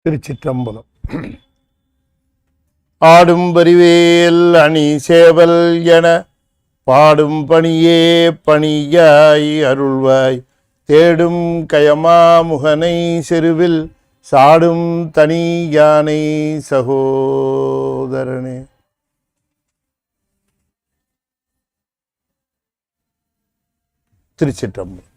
திருச்சிற்றம்பலம். ஆடும் பரிவேல் அணி சேவல் என பாடும் பணியே பணியாய் அருள்வாய் தேடும் கயமா முகனை செருவில் சாடும் தனி யானை சகோதரனே. திருச்சிற்றம்பலம்.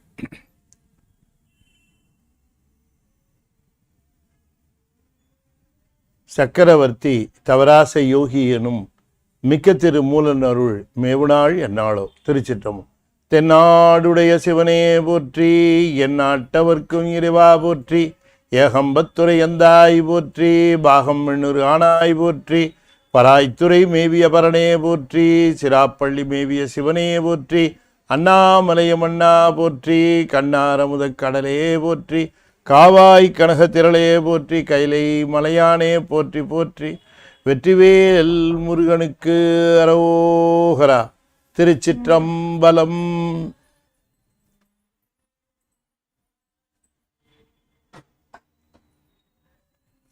சக்கரவர்த்தி தவராச யோகி எனும் மிக்க திரு மூலன் அருள் மேவுநாள் என்னாளோ. திருச்சிற்றம்பலம். தென்னாடுடைய சிவனே போற்றி, என் நாட்டவர்க்கும் இறைவா போற்றி, ஏகம்பத்துறை எந்தாய் போற்றி, பாகம் எண்ணூறு ஆனாய் போற்றி, பராய்த்துறை மேவிய பரணே போற்றி, சிராப்பள்ளி மேவிய சிவனே போற்றி, அண்ணாமலையம் அண்ணா போற்றி, கண்ணாரமுத கடலே போற்றி, காவாய் கனக திரளே போற்றி, கைலை மலையானே போற்றி போற்றி, வெற்றிவேல் முருகனுக்கு அரோகரா. திருச்சிற்றம்பலம்.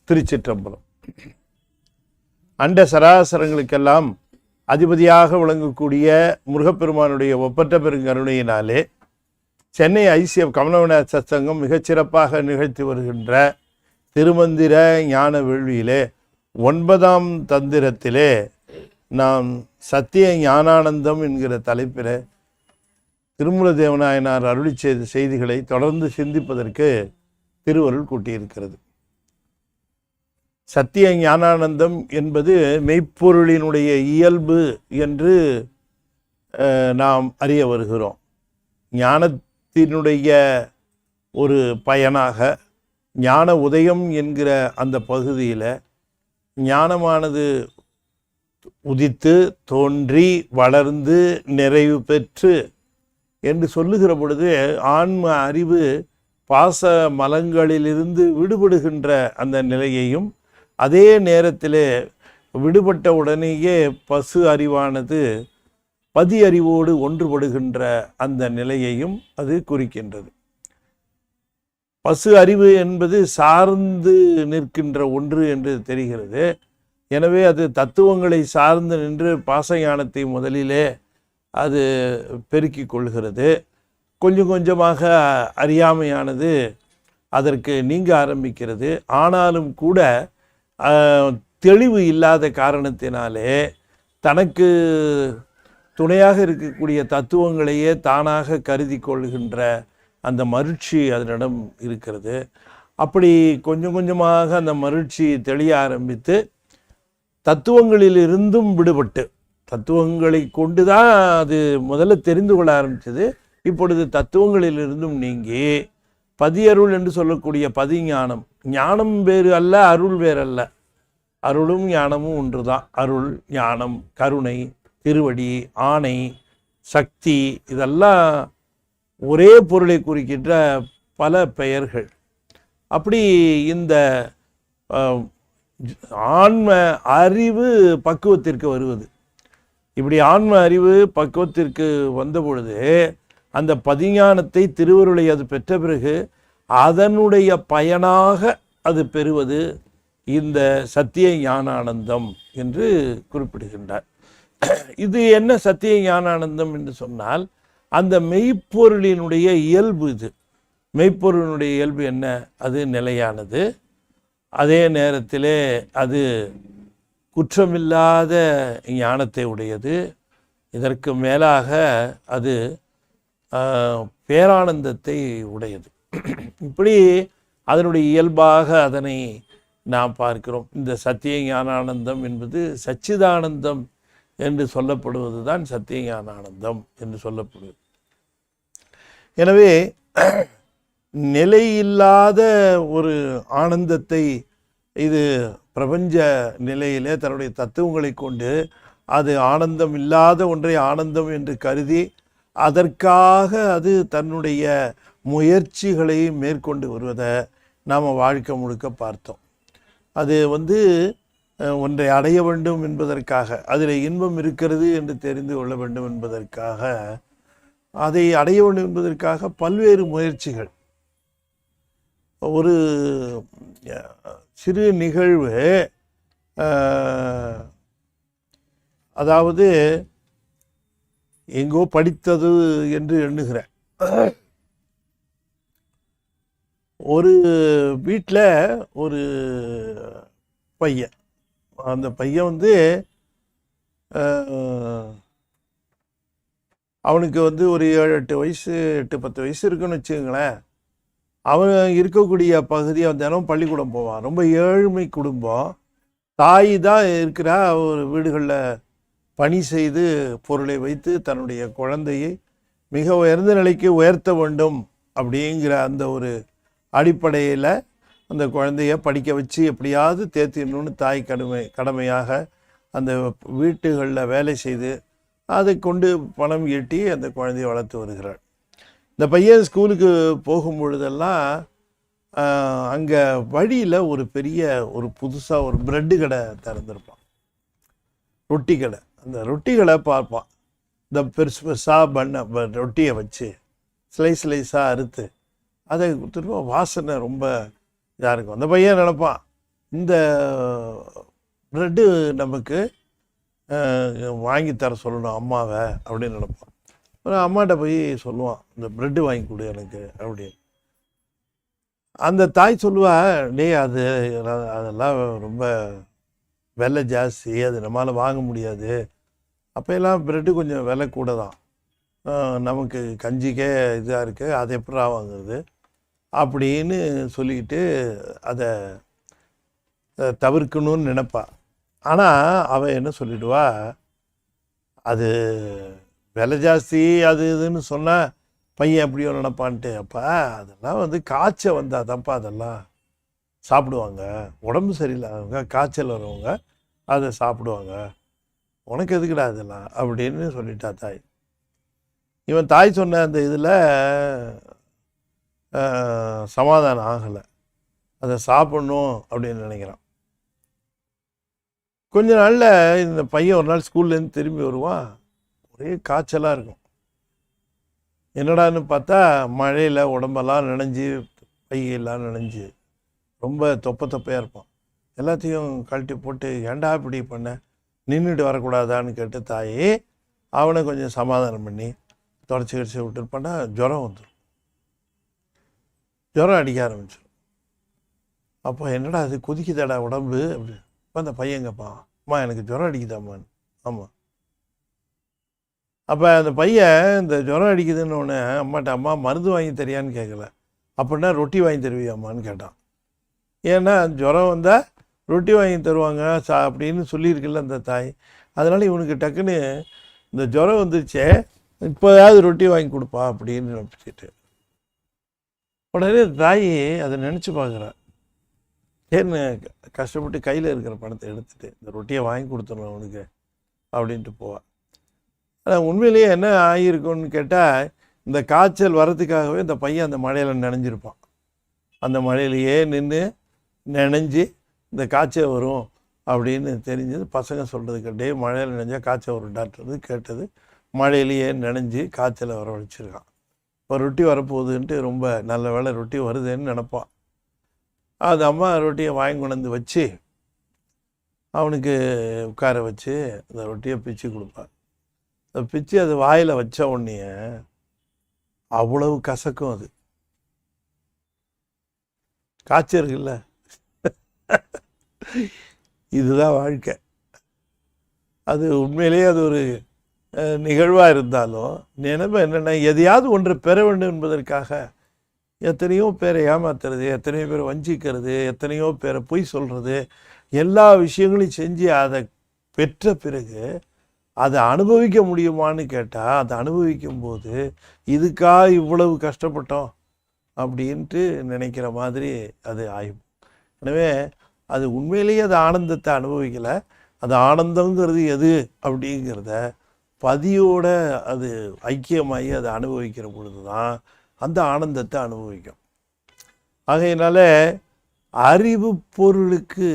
திருச்சிற்றம்பலம். அண்ட சராசரங்களுக்கெல்லாம் அதிபதியாக விளங்கக்கூடிய முருகப்பெருமானுடைய ஒப்பற்ற பெருங்கருணையினாலே சென்னை ஐசிஎஃப் கமலவநாத் சத்சங்கம் மிகச்சிறப்பாக நிகழ்த்தி வருகின்ற திருமந்திர ஞான வேள்வியிலே 9ஆம் தந்திரத்திலே நாம் சத்திய ஞானானந்தம் என்கிற தலைப்பில் திருமூல தேவநாயனார் அருளி செய்த செய்திகளை தொடர்ந்து சிந்திப்பதற்கு திருவருள் கூட்டியிருக்கிறது. சத்திய ஞானானந்தம் என்பது மெய்ப்பொருளினுடைய இயல்பு என்று நாம் அறிய வருகிறோம். ஞானத்தினுடைய ஒரு பயனாக ஞான உதயம் என்கிற அந்த பகுதியில் ஞானமானது உதித்து தோன்றி வளர்ந்து நிறைவு பெற்று என்று சொல்லுகிற பொழுது ஆன்ம அறிவு பாச மலங்களிலிருந்து விடுபடுகின்ற அந்த நிலையையும், அதே நேரத்தில் விடுபட்ட உடனேயே பசு அறிவானது பதி அறிவோடு ஒன்றுபடுகின்ற அந்த நிலையையும் அது குறிக்கின்றது. பசு அறிவு என்பது சார்ந்து நிற்கின்ற ஒன்று என்று தெரிகிறது. எனவே அது தத்துவங்களை சார்ந்து நின்று பாசஞானத்தை முதலிலே அது பெருக்கிக் கொள்கிறது. கொஞ்சம் கொஞ்சமாக அறியாமையானது அதற்கு நீங்க ஆரம்பிக்கிறது. ஆனாலும் கூட தெளிவு இல்லாத காரணத்தினாலே தனக்கு துணையாக இருக்கக்கூடிய தத்துவங்களையே தானாக கருதி கொள்கின்ற அந்த மருட்சி அதனிடம் இருக்கிறது. அப்படி கொஞ்சம் கொஞ்சமாக அந்த மருட்சி தெளிய ஆரம்பித்து தத்துவங்களிலிருந்தும் விடுபட்டு, தத்துவங்களை கொண்டு தான் அது முதல்ல தெரிந்து கொள்ள ஆரம்பித்தது. இப்பொழுது தத்துவங்களிலிருந்தும் நீங்கி பதியருள் என்று சொல்லக்கூடிய பதிஞானம், ஞானம் வேறு அல்ல, அருள் வேறல்ல. அருளும் ஞானமும் ஒன்று தான். அருள், ஞானம், கருணை, திருவடி, ஆணை, சக்தி, இதெல்லாம் ஒரே பொருளை குறிக்கின்ற பல பெயர்கள். அப்படி இந்த ஆன்ம அறிவு பக்குவத்திற்கு வருவது, இப்படி ஆன்ம அறிவு பக்குவத்திற்கு வந்த பொழுது அந்த பதிஞானத்தை திருவருளை அது பெற்ற பிறகு அதனுடைய பயனாக அது பெறுவது இந்த சத்திய ஞானானந்தம் என்று குறிப்பிடுகின்றார். இது என்ன சத்திய ஞானானந்தம் என்று சொன்னால், அந்த மெய்ப்பொருளினுடைய இயல்பு இது. மெய்ப்பொருளினுடைய இயல்பு என்ன? அது நிலையானது. அதே நேரத்திலே அது குற்றமில்லாத ஞானத்தை உடையது. இதற்கு மேலாக அது பேரானந்தத்தை உடையது. இப்படி அதனுடைய இயல்பாக அதனை நாம் பார்க்கிறோம். இந்த சத்திய ஞானானந்தம் என்பது சச்சிதானந்தம் என்று சொல்லப்படுவது தான் சத்திய ஞானானந்தம் என்று சொல்லப்படுவது. எனவே நிலையில்லாத ஒரு ஆனந்தத்தை இது பிரபஞ்ச நிலையிலே தன்னுடைய தத்துவங்களை கொண்டு அது ஆனந்தம் இல்லாத ஒன்றை ஆனந்தம் என்று கருதி அதற்காக அது தன்னுடைய முயற்சிகளை மேற்கொண்டு வருவதை நாம் வாழ்க்கை முழுக்க பார்த்தோம். அது ஒன்றை அடைய வேண்டும் என்பதற்காக, அதில் இன்பம் இருக்கிறது என்று தெரிந்து கொள்ள வேண்டும் என்பதற்காக, அதை அடைய வேண்டும் என்பதற்காக பல்வேறு முயற்சிகள். ஒரு சிறு நிகழ்வு, அதாவது எங்கோ படித்தது என்று எண்ணுகிறேன். ஒரு வீட்டில் ஒரு பையன், அந்த பையன் வந்து அவனுக்கு வந்து ஒரு 7-8 வயசு, 8-10 வயசு இருக்குன்னு வச்சுக்கோங்களேன். அவன் இருக்கக்கூடிய பகுதி, அவன் தினம் பள்ளிக்கூடம் போவான். ரொம்ப ஏழ்மை குடும்பம். தாய் தான் இருக்கிறா, ஒரு வீடுகளில் பணி செய்து பொருளை வைத்து தன்னுடைய குழந்தையை மிக உயர்ந்த நிலைக்கு உயர்த்த வேண்டும் அப்படிங்கிற அந்த ஒரு அடிப்படையில் அந்த குழந்தைய படிக்க வச்சு எப்படியாவது தேர்த்திடணும்னு தாய் கடமையாக அந்த வீட்டுகளில் வேலை செய்து அதை கொண்டு பணம் ஈட்டி அந்த குழந்தையை வளர்த்து வருகிறாள். இந்த பையன் ஸ்கூலுக்கு போகும் பொழுதெல்லாம் அங்கே வழியில் ஒரு பெரிய ஒரு புதுசாக ஒரு ப்ரெட்டு கடை திறந்திருப்பான், ரொட்டி கடை. அந்த ரொட்டி கடை பார்ப்பான். இந்த பெருசு பெருசாக ரொட்டியை வச்சு ஸ்லைஸாக அறுத்து அதை திரும்ப வாசனை ரொம்ப இதாக இருக்கும். அந்த பையன் நினைப்பான், இந்த ப்ரெட்டு நமக்கு வாங்கி தர சொல்லணும் அம்மாவை அப்படின்னு நினைப்பான். அம்மாட்ட போய் சொல்லுவான், இந்த ப்ரெட்டு வாங்கி கொடு எனக்கு அப்படின்னு. அந்த தாய் சொல்லுவா, அதெல்லாம் ரொம்ப விலை ஜாஸ்தி, அது நம்மளால் வாங்க முடியாது. அப்போல்லாம் ப்ரெட்டு கொஞ்சம் விலை கூட தான், நமக்கு கஞ்சிக்கே இதாக இருக்குது, அதை எப்படா வாங்குறது அப்படின்னு சொல்லிக்கிட்டு அதை தவிர்க்கணும்னு நினைப்பா. ஆனால் அவன் என்ன சொல்லிடுவா, அது விலை ஜாஸ்தி அது இதுன்னு சொன்னால் பையன் எப்படியோ நினைப்பான்ட்டு. அப்போ அதெல்லாம் வந்து காய்ச்சல் வந்தால் தான்ப்பா அதெல்லாம் சாப்பிடுவாங்க, உடம்பு சரியில்லாதவங்க, காய்ச்சல் வரவங்க அதை சாப்பிடுவாங்க, உனக்கு எதுக்குடா இதெல்லாம் அப்படின்னு சொல்லிட்டா தாய். இவன் தாய் சொன்ன அந்த இதில் சமாதானம் ஆகலை, அதை சாப்பிட்ணும் அப்படின்னு நினைக்கிறான். கொஞ்ச நாளில் இந்த பையன் ஒரு நாள் ஸ்கூல்லேருந்து திரும்பி வருவான், ஒரே காய்ச்சலாக இருக்கும். என்னடான்னு பார்த்தா மழையில் உடம்பெல்லாம் நனைஞ்சு, பையெல்லாம் நனைஞ்சு ரொம்ப தொப்பையாக இருப்பான். எல்லாத்தையும் கழட்டி போட்டு, ஏண்டா இப்படி பண்ண, நின்றுட்டு வரக்கூடாதான்னு கேட்டு தாயே அவனை கொஞ்சம் சமாதானம் பண்ணி தொடச்சி கடிச்சு விட்டுருப்பான்னா ஜுரம் வந்துடும், ஜுரம் அடிக்க ஆரம்பிச்சிடும். அப்போ என்னடா அது கொதிக்குதாடா உடம்பு அப்படி. இப்போ அந்த பையன் கேட்பான், அம்மா எனக்கு ஜுரம் அடிக்குதாம்மான்னு. ஆமாம். அப்போ அந்த பையன் இந்த ஜுரம் அடிக்குதுன்னு ஒன்று அம்மாட்ட, அம்மா மருந்து வாங்கி தரியான்னு கேட்கல, அப்படின்னா ரொட்டி வாங்கி தருவியாம்மான்னு கேட்டான். ஏன்னா ஜுரம் வந்தால் ரொட்டி வாங்கி தருவாங்க அப்படின்னு சொல்லியிருக்குல்ல அந்த தாய். அதனால் இவனுக்கு டக்குன்னு இந்த ஜுரம் வந்துருச்சே, இப்போதாவது ரொட்டி வாங்கி கொடுப்பா அப்படின்னு நினச்சிட்டு உடனே தாய் அதை நினச்சி பார்க்குறான். ஏன்னு கஷ்டப்பட்டு கையில் இருக்கிற பணத்தை எடுத்துகிட்டு இந்த ரொட்டியை வாங்கி கொடுத்துடணும் அவனுக்கு அப்படின்ட்டு போவான். ஆனால் உண்மையிலேயே என்ன ஆகியிருக்குன்னு கேட்டால், இந்த காய்ச்சல் வர்றதுக்காகவே இந்த பையன் அந்த மழையில் நனைஞ்சிருப்பான். அந்த மழையிலேயே நின்று நனைஞ்சி இந்த காய்ச்சல் வரும் அப்படின்னு தெரிஞ்சது. பசங்க சொல்கிறது கேட்டே மழையில் நனைஞ்சால் காய்ச்சல் வரும் டாக்டர் கேட்டது, மழையிலேயே நனைஞ்சி காய்ச்சலை வர வச்சிருக்கான். இப்போ ரொட்டி வரப்போகுதுன்ட்டு ரொம்ப நல்ல வேளை ரொட்டி வருதுன்னு நினப்பான். அது அம்மா ரொட்டியை வாங்கி கொண்டு வந்து வச்சு அவனுக்கு உட்கார வச்சு அந்த ரொட்டியை பிச்சு கொடுப்பான். அதை பிச்சு அது வாயில் வச்ச உடனே அவ்வளவு கசக்கும். அது காய்ச்சல் இருக்குல்ல, இதுதான் வாழ்க்கை. அது உண்மையிலேயே அது ஒரு நிகழ்வாக இருந்தாலும் நினைவு என்னென்னா, எதையாவது ஒன்றை பெற வேண்டும் என்பதற்காக எத்தனையோ பேரை ஏமாத்துறது, எத்தனையோ பேரை வஞ்சிக்கிறது, எத்தனையோ பேரை பொய் சொல்கிறது, எல்லா விஷயங்களையும் செஞ்சு அதை பெற்ற பிறகு அதை அனுபவிக்க முடியுமான்னு கேட்டால், அதை அனுபவிக்கும் போது இதுக்காக இவ்வளவு கஷ்டப்பட்டோம் அப்படின்ட்டு நினைக்கிற மாதிரி அது ஆகும். எனவே அது உண்மையிலேயே அது ஆனந்தத்தை அனுபவிக்கலை. அது ஆனந்தங்கிறது எது அப்படிங்கிறத பதியோட அது ஐக்கியமாகி அதை அனுபவிக்கிற பொழுது தான் அந்த ஆனந்தத்தை அனுபவிக்கும். ஆகையினால அறிவு பொருளுக்கு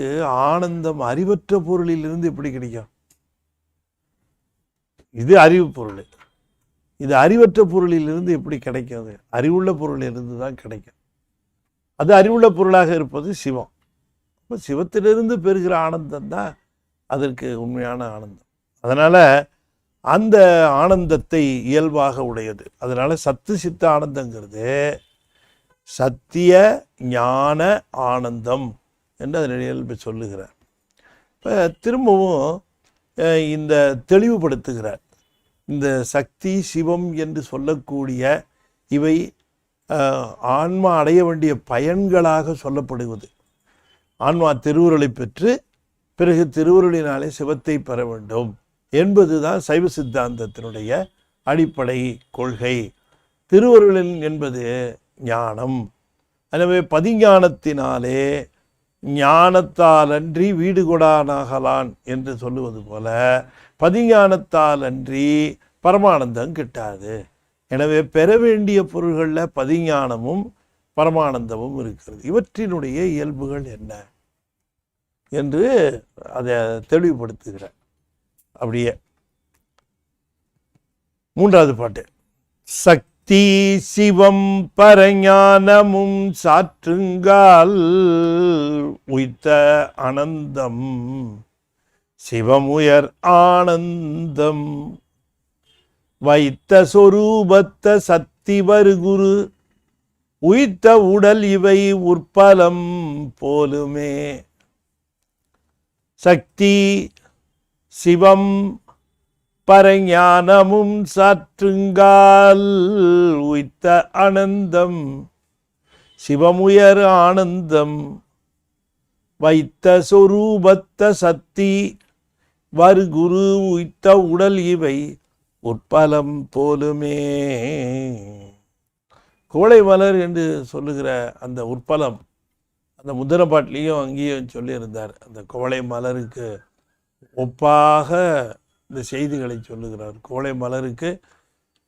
ஆனந்தம் அறிவற்ற பொருளிலிருந்து எப்படி கிடைக்கும்? இது அறிவு பொருள். இது அறிவற்ற பொருளிலிருந்து எப்படி கிடைக்கும்? அறிவுள்ள பொருளிலிருந்து தான் கிடைக்கும். அது அறிவுள்ள பொருளாக இருப்பது சிவம். இப்போ சிவத்திலிருந்து பெறுகிற ஆனந்தம் தான் அதற்கு உண்மையான ஆனந்தம். அதனால் அந்த ஆனந்தத்தை இயல்பாக உடையது. அதனால் சத்து சித்த ஆனந்தங்கிறது சத்திய ஞான ஆனந்தம் என்று அதன் இயல்பை சொல்லுகிறார். இப்போ திரும்பவும் இந்த தெளிவுபடுத்துகிறார். இந்த சக்தி சிவம் என்று சொல்லக்கூடிய இவை ஆன்மா அடைய வேண்டிய பயன்களாக சொல்லப்படுவது. ஆன்மா திருவுருளை பெற்று பிறகு திருவுருளினாலே சிவத்தை பெற வேண்டும் என்பது தான் சைவ சித்தாந்தத்தினுடைய அடிப்படை கொள்கை. திருவருளின் என்பது ஞானம். எனவே பதிஞானத்தினாலே ஞானத்தால் அன்றி வீடு கொடானாகலான் என்று சொல்லுவது போல பதிஞானத்தால் அன்றி பரமானந்தம் கிட்டாது. எனவே பெற வேண்டிய பொருள்களில் பதிஞானமும் பரமானந்தமும் இருக்கிறது. இவற்றினுடைய இயல்புகள் என்ன என்று அதை தெளிவுபடுத்துகிறார். அப்படியே மூன்றாவது பாட்டு. சக்தி சிவம் பரஞானமும் சாற்றுங்கால் உய்த்த அனந்தம் சிவமுயர் ஆனந்தம் வைத்த சொரூபத்த சக்தி வருகுரு உய்த்த உடல் இவை உற்பலம் போலுமே. சக்தி சிவம் பரஞானமும் சாற்றுங்கால் உய்த்த அனந்தம் சிவமுயர் ஆனந்தம் வைத்த சொரூபத்த சக்தி வருகுரு உய்த்த உடல் இவை உற்பலம் போலுமே. கோளை மலர் என்று சொல்லுகிற அந்த உற்பலம் அந்த முத்திர பாட்டிலையும் அங்கேயும் சொல்லியிருந்தார். அந்த கோளை மலருக்கு ஒப்பாக இந்த செய்திகளை சொல்லுகிறார். கோளை மலருக்கு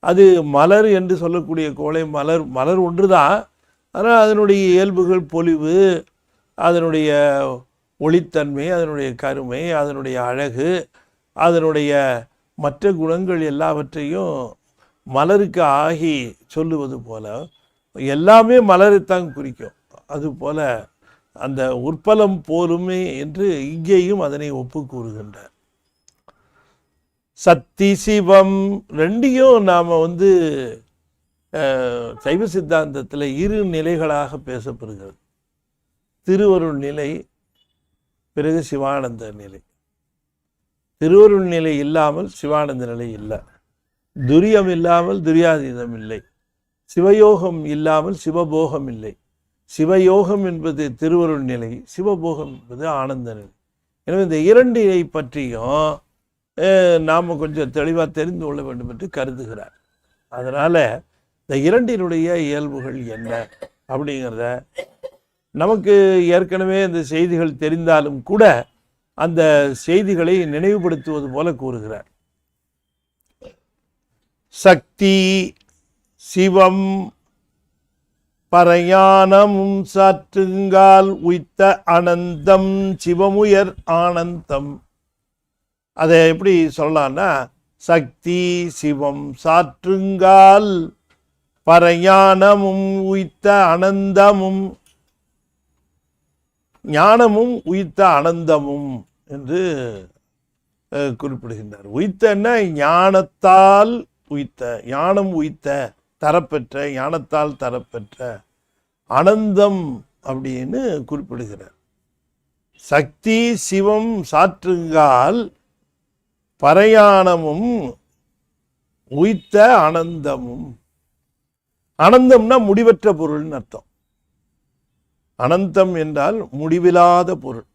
அது மலர் என்று சொல்லக்கூடிய கோளை மலர் ஒன்று தான். ஆனால் அதனுடைய இயல்புகள் பொலிவு, அதனுடைய ஒளித்தன்மை, அதனுடைய கருமை, அதனுடைய அழகு, அதனுடைய மற்ற குணங்கள் எல்லாவற்றையும் மலருக்கு ஆகி சொல்லுவது போல எல்லாமே மலரைத்தான் குறிக்கும். அதுபோல அந்த உற்பலம் போலுமே என்று இங்கேயும் அதனை ஒப்பு கூறுகின்றார். சக்தி சிவம் ரெண்டையும் நாம் சைவ சித்தாந்தத்தில் இரு நிலைகளாக பேசப்படுகிறது. திருவருள் நிலை, பிறகு சிவானந்த நிலை. திருவருள் நிலை இல்லாமல் சிவானந்த நிலை இல்லை. துரியம் இல்லாமல் துரியாதீதம் இல்லை. சிவயோகம் இல்லாமல் சிவபோகம் இல்லை. சிவயோகம் என்பது திருவருள் நிலை, சிவபோகம் என்பது ஆனந்த நிலை. எனவே இந்த இரண்டினை பற்றியும் நாம் கொஞ்சம் தெளிவாக தெரிந்து கொள்ள வேண்டும் என்று கருதுகிறார். அதனால் இந்த இரண்டினுடைய இயல்புகள் என்ன அப்படிங்கிறத நமக்கு ஏற்கனவே இந்த செய்திகள் தெரிந்தாலும் கூட அந்த செய்திகளை நினைவுபடுத்துவது போல கூறுகிறார். சக்தி சிவம் பரஞானமும் சாற்றுங்கால் உய்த்த அனந்தம் சிவமுயர் ஆனந்தம். அதை எப்படி சொல்லலாம்னா, சக்தி சிவம் சாற்றுங்கால் பரஞானமும் உய்த்த அனந்தமும் ஞானமும் உய்த்த அனந்தமும் என்று குறிப்பிடுகின்றார். உய்த்தன்னா ஞானத்தால் உய்த்த, ஞானம் உய்த்த தரப்பெற்ற, ஞானத்தால் தரப்பெற்ற அனந்தம் அப்படின்னு குறிப்பிடுகிறார். சக்தி சிவம் சாற்றுங்கால் பரஞானமும் உய்த்த அனந்தமும். அனந்தம்னா முடிவற்ற பொருள்னு அர்த்தம். அனந்தம் என்றால் முடிவில்லாத பொருள்.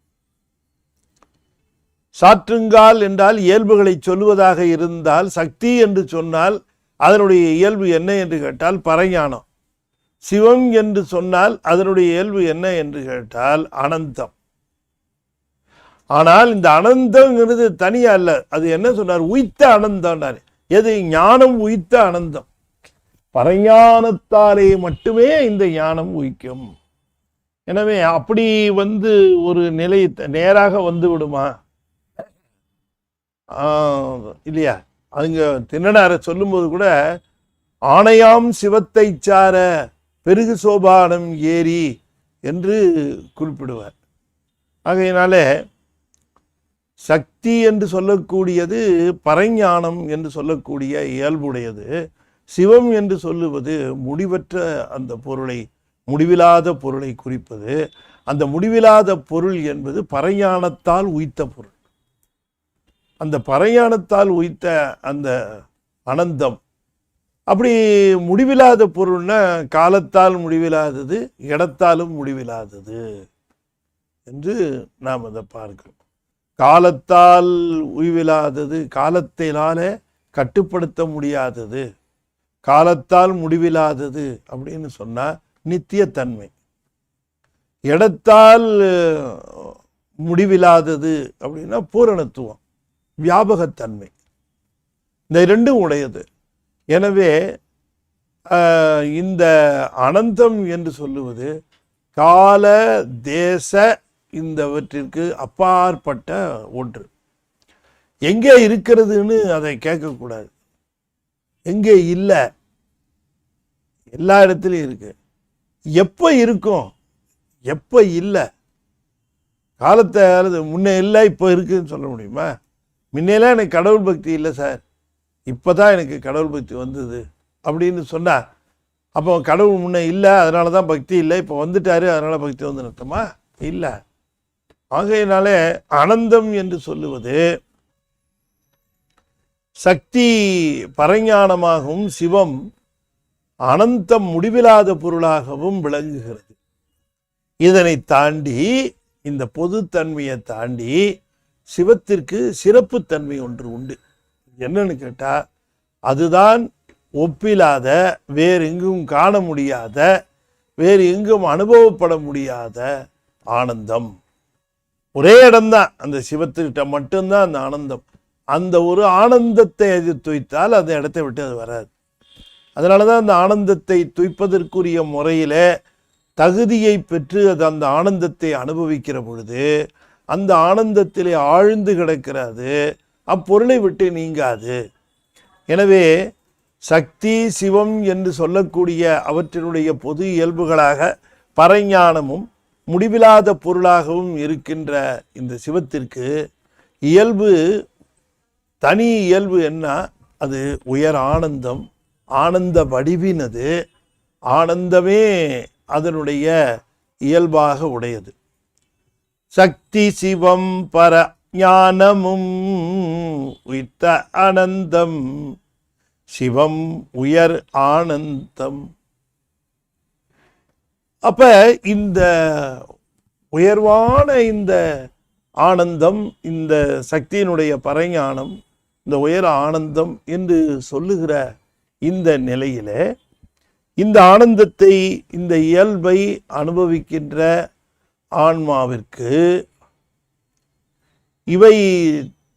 சாற்றுங்கால் என்றால் இயல்புகளை சொல்லுவதாக இருந்தால், சக்தி என்று சொன்னால் அதனுடைய இயல்பு என்ன என்று கேட்டால் பரஞானம். சிவம் என்று சொன்னால் அதனுடைய இயல்பு என்ன என்று கேட்டால் அனந்தம். ஆனால் இந்த அனந்தங்கிறது தனியா அல்ல. அது என்ன சொன்னார்? உய்த்த அனந்தம். எது? ஞானம் உய்த்த அனந்தம். பரஞானத்தாலே மட்டுமே இந்த ஞானம் உய்க்கும். எனவே அப்படி ஒரு நிலை நேராக வந்து விடுமா? இல்லையா? அதுங்க திண்ணனார சொல்லும்போது கூட ஆணையாம் சிவத்தை சார பெருகு சோபானம் ஏறி என்று குறிப்பிடுவார். ஆகையினாலே சக்தி என்று சொல்லக்கூடியது பரஞானம் என்று சொல்லக்கூடிய இயல்புடையது. சிவம் என்று சொல்லுவது முடிவற்ற அந்த பொருளை, முடிவில்லாத பொருளை குறிப்பது. அந்த முடிவில்லாத பொருள் என்பது பரஞானத்தால் உய்த்த பொருள். அந்த பரஞானத்தால் உய்த்த அந்த அனந்தம் அப்படி முடிவில்லாத பொருள்னா காலத்தால் முடிவில்லாதது, இடத்தாலும் முடிவில்லாதது என்று நாம் அதை பார்க்கிறோம். காலத்தால் உய்வில்லாதது, காலத்தினால கட்டுப்படுத்த முடியாதது, காலத்தால் முடிவில்லாதது அப்படின்னு சொன்னா நித்தியத்தன்மை. இடத்தால் முடிவில்லாதது அப்படின்னா பூரணத்துவம், வியாபகத்தன்மை. இந்த இரண்டும் உடையது. எனவே இந்த அனந்தம் என்று சொல்லுவது கால தேச இந்தவற்றிற்கு அப்பாற்பட்ட ஒன்று. எங்கே இருக்கிறதுன்னு அதை கேட்கக்கூடாது. எங்கே இல்லை, எல்லா இடத்துலையும் இருக்கு. எப்போ இருக்கும், எப்போ இல்லை, காலத்தை முன்ன இல்லை இப்போ இருக்குன்னு சொல்ல முடியுமா? முன்னெல்லாம் எனக்கு கடவுள் பக்தி இல்லை சார், இப்போ தான் எனக்கு கடவுள் பக்தி வந்தது அப்படின்னு சொன்னார். அப்போ கடவுள் முன்ன இல்லை அதனால தான் பக்தி இல்லை, இப்போ வந்துட்டாரு அதனால் பக்தி வந்து நிறுத்தமா? இல்லை. ஆகையினாலே அனந்தம் என்று சொல்லுவது சக்தி பரஞானமாகவும் சிவம் அனந்தம் முடிவில்லாத பொருளாகவும் விளங்குகிறது. இதனை தாண்டி, இந்த பொதுத்தன்மையை தாண்டி சிவத்திற்கு சிறப்புத்தன்மை ஒன்று உண்டு. என்னன்னு கேட்டா, அதுதான் ஒப்பில்லாத, வேறு எங்கும் காண முடியாத, வேறு எங்கும் அனுபவப்பட முடியாத ஆனந்தம். ஒரே இடம்தான், அந்த சிவத்திட்ட மட்டும்தான் அந்த ஆனந்தம். அந்த ஒரு ஆனந்தத்தை அது துய்த்தால் அந்த இடத்தை விட்டு அது வராது. அதனாலதான் அந்த ஆனந்தத்தை துய்ப்பதற்குரிய முறையில தகுதியை பெற்று அது அந்த ஆனந்தத்தை அனுபவிக்கிற பொழுது அந்த ஆனந்தத்திலே ஆழ்ந்து கிடக்கிறது, அப்பொருளை விட்டு நீங்காது. எனவே சக்தி சிவம் என்று சொல்லக்கூடிய அவற்றினுடைய பொது இயல்புகளாக பரஞானமும் முடிவில்லாத பொருளாகவும் இருக்கின்ற இந்த சிவத்திற்கு இயல்பு, தனி இயல்பு என்ன? அது உயர் ஆனந்தம், ஆனந்த வடிவினது, ஆனந்தமே அதனுடைய இயல்பாக உடையது. சக்தி சிவம் பர ஞானமும் உய்த்த ஆனந்தம், சிவம் உயர் ஆனந்தம். அப்ப இந்த உயர்வான இந்த ஆனந்தம், இந்த சக்தியினுடைய பரஞானம், இந்த உயர் ஆனந்தம் என்று சொல்லுகிற இந்த நிலையில இந்த ஆனந்தத்தை, இந்த இயல்பை அனுபவிக்கின்ற ஆன்மாவிற்கு இவை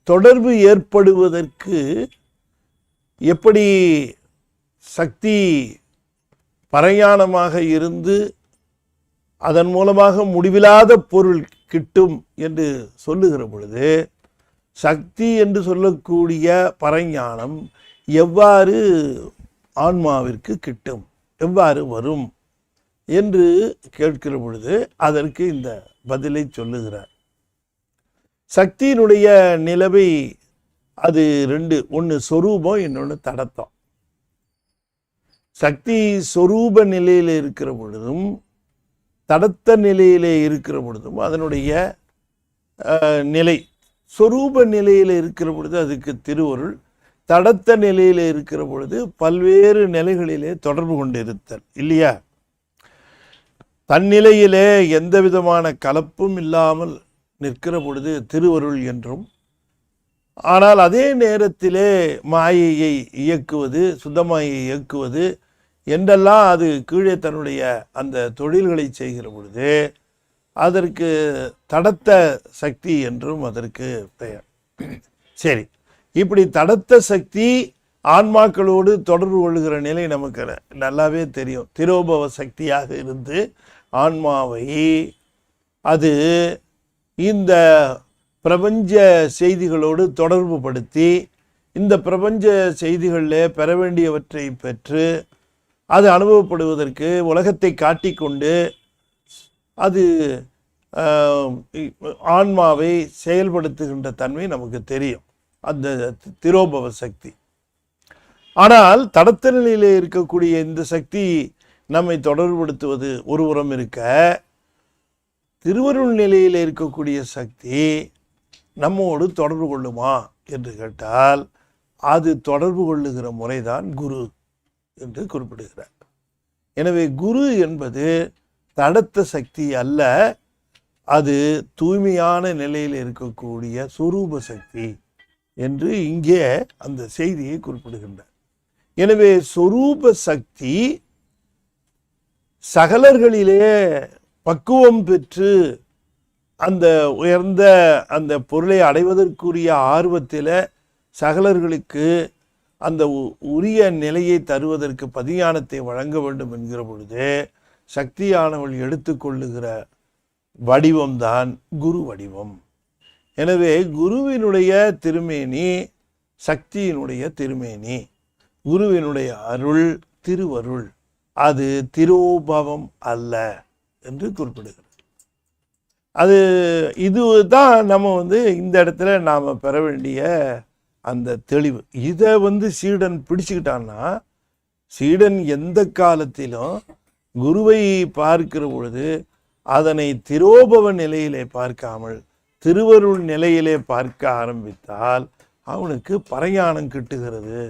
தொடர்பு ஏற்படுவதற்கு எப்படி சக்தி பரஞானமாக இருந்து அதன் மூலமாக முடிவில்லாத பொருள் கிட்டும் என்று சொல்லுகிற பொழுது, சக்தி என்று சொல்லக்கூடிய பரஞானம் எவ்வாறு ஆன்மாவிற்கு கிட்டும், எவ்வாறு வரும் என்று கேட்கிற பொழுது அதற்கு இந்த பதிலை சொல்லுகிறார். சக்தியினுடைய நிலவை அது ரெண்டு, ஒன்று சொரூபம், இன்னொன்று தடத்தம். சக்தி சொரூப நிலையில் இருக்கிற பொழுதும் தடத்த நிலையிலே இருக்கிற பொழுதும் அதனுடைய நிலை, சொரூப நிலையில் இருக்கிற பொழுது அதுக்கு திருவருள், தடத்த நிலையில் இருக்கிற பொழுது பல்வேறு நிலைகளிலே தொடர்பு கொண்டிருத்தல் இல்லையா? தன்னிலையிலே எந்த விதமான கலப்பும் இல்லாமல் நிற்கிற பொழுது திருவருள் என்றும், ஆனால் அதே நேரத்திலே மாயையை இயக்குவது, சுத்தமாயை இயக்குவது என்றெல்லாம் அது கீழே தன்னுடைய அந்த தொழில்களை செய்கிற பொழுது அதற்கு தடத்த சக்தி என்றும் அதற்கு பெயர். சரி, இப்படி தடத்த சக்தி ஆன்மாக்களோடு தொடர்பு கொள்ளுகிற நிலை நமக்கு நல்லாவே தெரியும். திரோபவ சக்தியாக இருந்து ஆன்மாவை அது இந்த பிரபஞ்ச செய்திகளோடு தொடர்பு படுத்தி, இந்த பிரபஞ்ச செய்திகளில் பெற வேண்டியவற்றை பெற்று அது அனுபவப்படுவதற்கு உலகத்தை காட்டிக்கொண்டு அது ஆன்மாவை செயல்படுத்துகின்ற தன்மை நமக்கு தெரியும், அந்த திரோபவ சக்தி. ஆனால் தடத்த நிலையிலே இருக்கக்கூடிய இந்த சக்தி நம்மை தொடர்புபடுத்துவது ஒருபுறம் இருக்க, திருவருள் நிலையில் இருக்கக்கூடிய சக்தி நம்மோடு தொடர்பு கொள்ளுமா என்று கேட்டால், அது தொடர்பு கொள்ளுகிற முறைதான் குரு என்று குறிப்பிடுகிறார். எனவே குரு என்பது தடத்த சக்தி அல்ல, அது தூய்மையான நிலையில் இருக்கக்கூடிய சொரூப சக்தி என்று இங்கே அந்த செய்தியை குறிப்பிடுகின்றார். எனவே சொரூப சக்தி சகலர்களிலே பக்குவம் பெற்று அந்த உயர்ந்த அந்த பொருளை அடைவதற்குரிய ஆர்வத்தில் சகலர்களுக்கு அந்த உரிய நிலையை தருவதற்கு பதிஞானத்தை வழங்க வேண்டும் என்கிற பொழுது சக்தியானவள் எடுத்துக்கொள்ளுகிற வடிவம்தான் குரு வடிவம். எனவே குருவினுடைய திருமேனி சக்தியினுடைய திருமேனி, குருவினுடைய அருள் திருவருள், அது திரோபவம் அல்ல என்று குறிப்பிடுகிறது. அது இதுதான் நம்ம இந்த இடத்துல நாம் பெற வேண்டிய அந்த தெளிவு. இதை சீடன் பிடிச்சுக்கிட்டான்னா, சீடன் எந்த காலத்திலும் குருவை பார்க்கிற பொழுது அதனை திரோபவ நிலையிலே பார்க்காமல் திருவருள் நிலையிலே பார்க்க ஆரம்பித்தால் அவனுக்கு பரஞானம் கிட்டுகிறது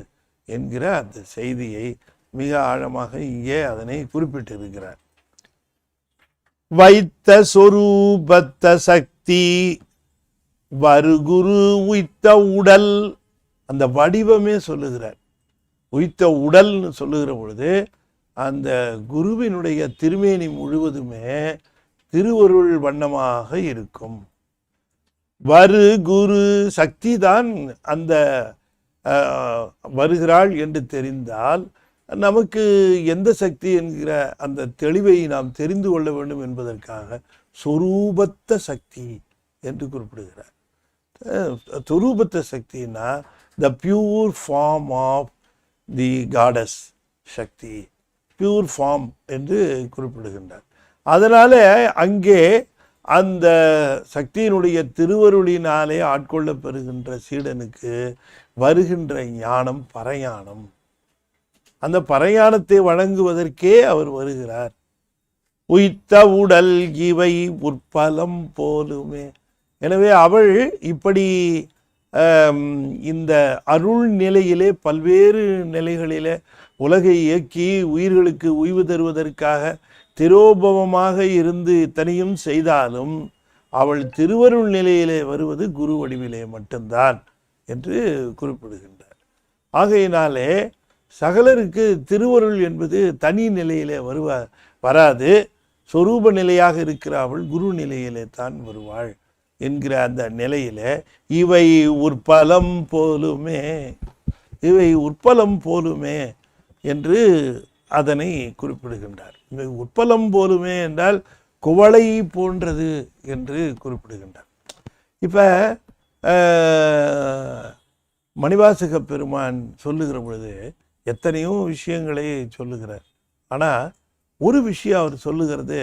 என்கிற அந்த செய்தியை மிக ஆழமாக இங்கே அதனை குறிப்பிட்டிருக்கிறார். வைத்த சொரூபத்த சக்தி வருகுரு உய்த்த உடல், அந்த வடிவமே சொல்லுகிறார். உய்த்த உடல்னு சொல்லுகிற பொழுது அந்த குருவினுடைய திருமேனி முழுவதுமே திருவருள் வண்ணமாக இருக்கும். வரு குரு சக்தி தான் அந்த வருகிறாள் என்று தெரிந்தால் நமக்கு எந்த சக்தி என்கிற அந்த தெளிவை நாம் தெரிந்து கொள்ள வேண்டும் என்பதற்காக சொரூபத்த சக்தி என்று குறிப்பிடுகிறார். சொரூபத்த சக்தினா the pure form of the goddess Shakti, pure form என்று குறிப்பிடுகின்றார். அதனால அங்கே அந்த சக்தியினுடைய திருவருளினாலே ஆட்கொள்ள பெறுகின்ற சீடனுக்கு வருகின்ற ஞானம் பரஞானம். அந்த பரஞானத்தை வழங்குவதற்கே அவர் வருகிறார். உய்த்த உடல் இவை உற்பலம் போலுமே. எனவே அவள் இப்படி இந்த அருள் நிலையிலே பல்வேறு நிலைகளிலே உலகை இயக்கி உயிர்களுக்கு உய்வு தருவதற்காக திரோபவமாக இருந்து இத்தனையும் செய்தாலும் அவள் திருவருள் நிலையிலே வருவது குரு வடிவிலே மட்டும்தான் என்று குறிப்பிடுகின்றார். ஆகையினாலே சகலருக்கு திருவருள் என்பது தனி நிலையிலே வராது. சொரூப நிலையாக இருக்கிற அவள் குரு நிலையிலே தான் வருவாள் என்கிற அந்த நிலையிலே இவை உற்பலம் போலுமே, இவை உற்பலம் போலுமே என்று அதனை குறிப்பிடுகின்றார். இவை உற்பலம் போலுமே என்றால் குவளை போன்றது என்று குறிப்பிடுகின்றார். இப்போ மணிவாசக பெருமான் சொல்லுகிற பொழுது எத்தனையோ விஷயங்களை சொல்லுகிறார். ஆனால் ஒரு விஷயம் அவர் சொல்லுகிறது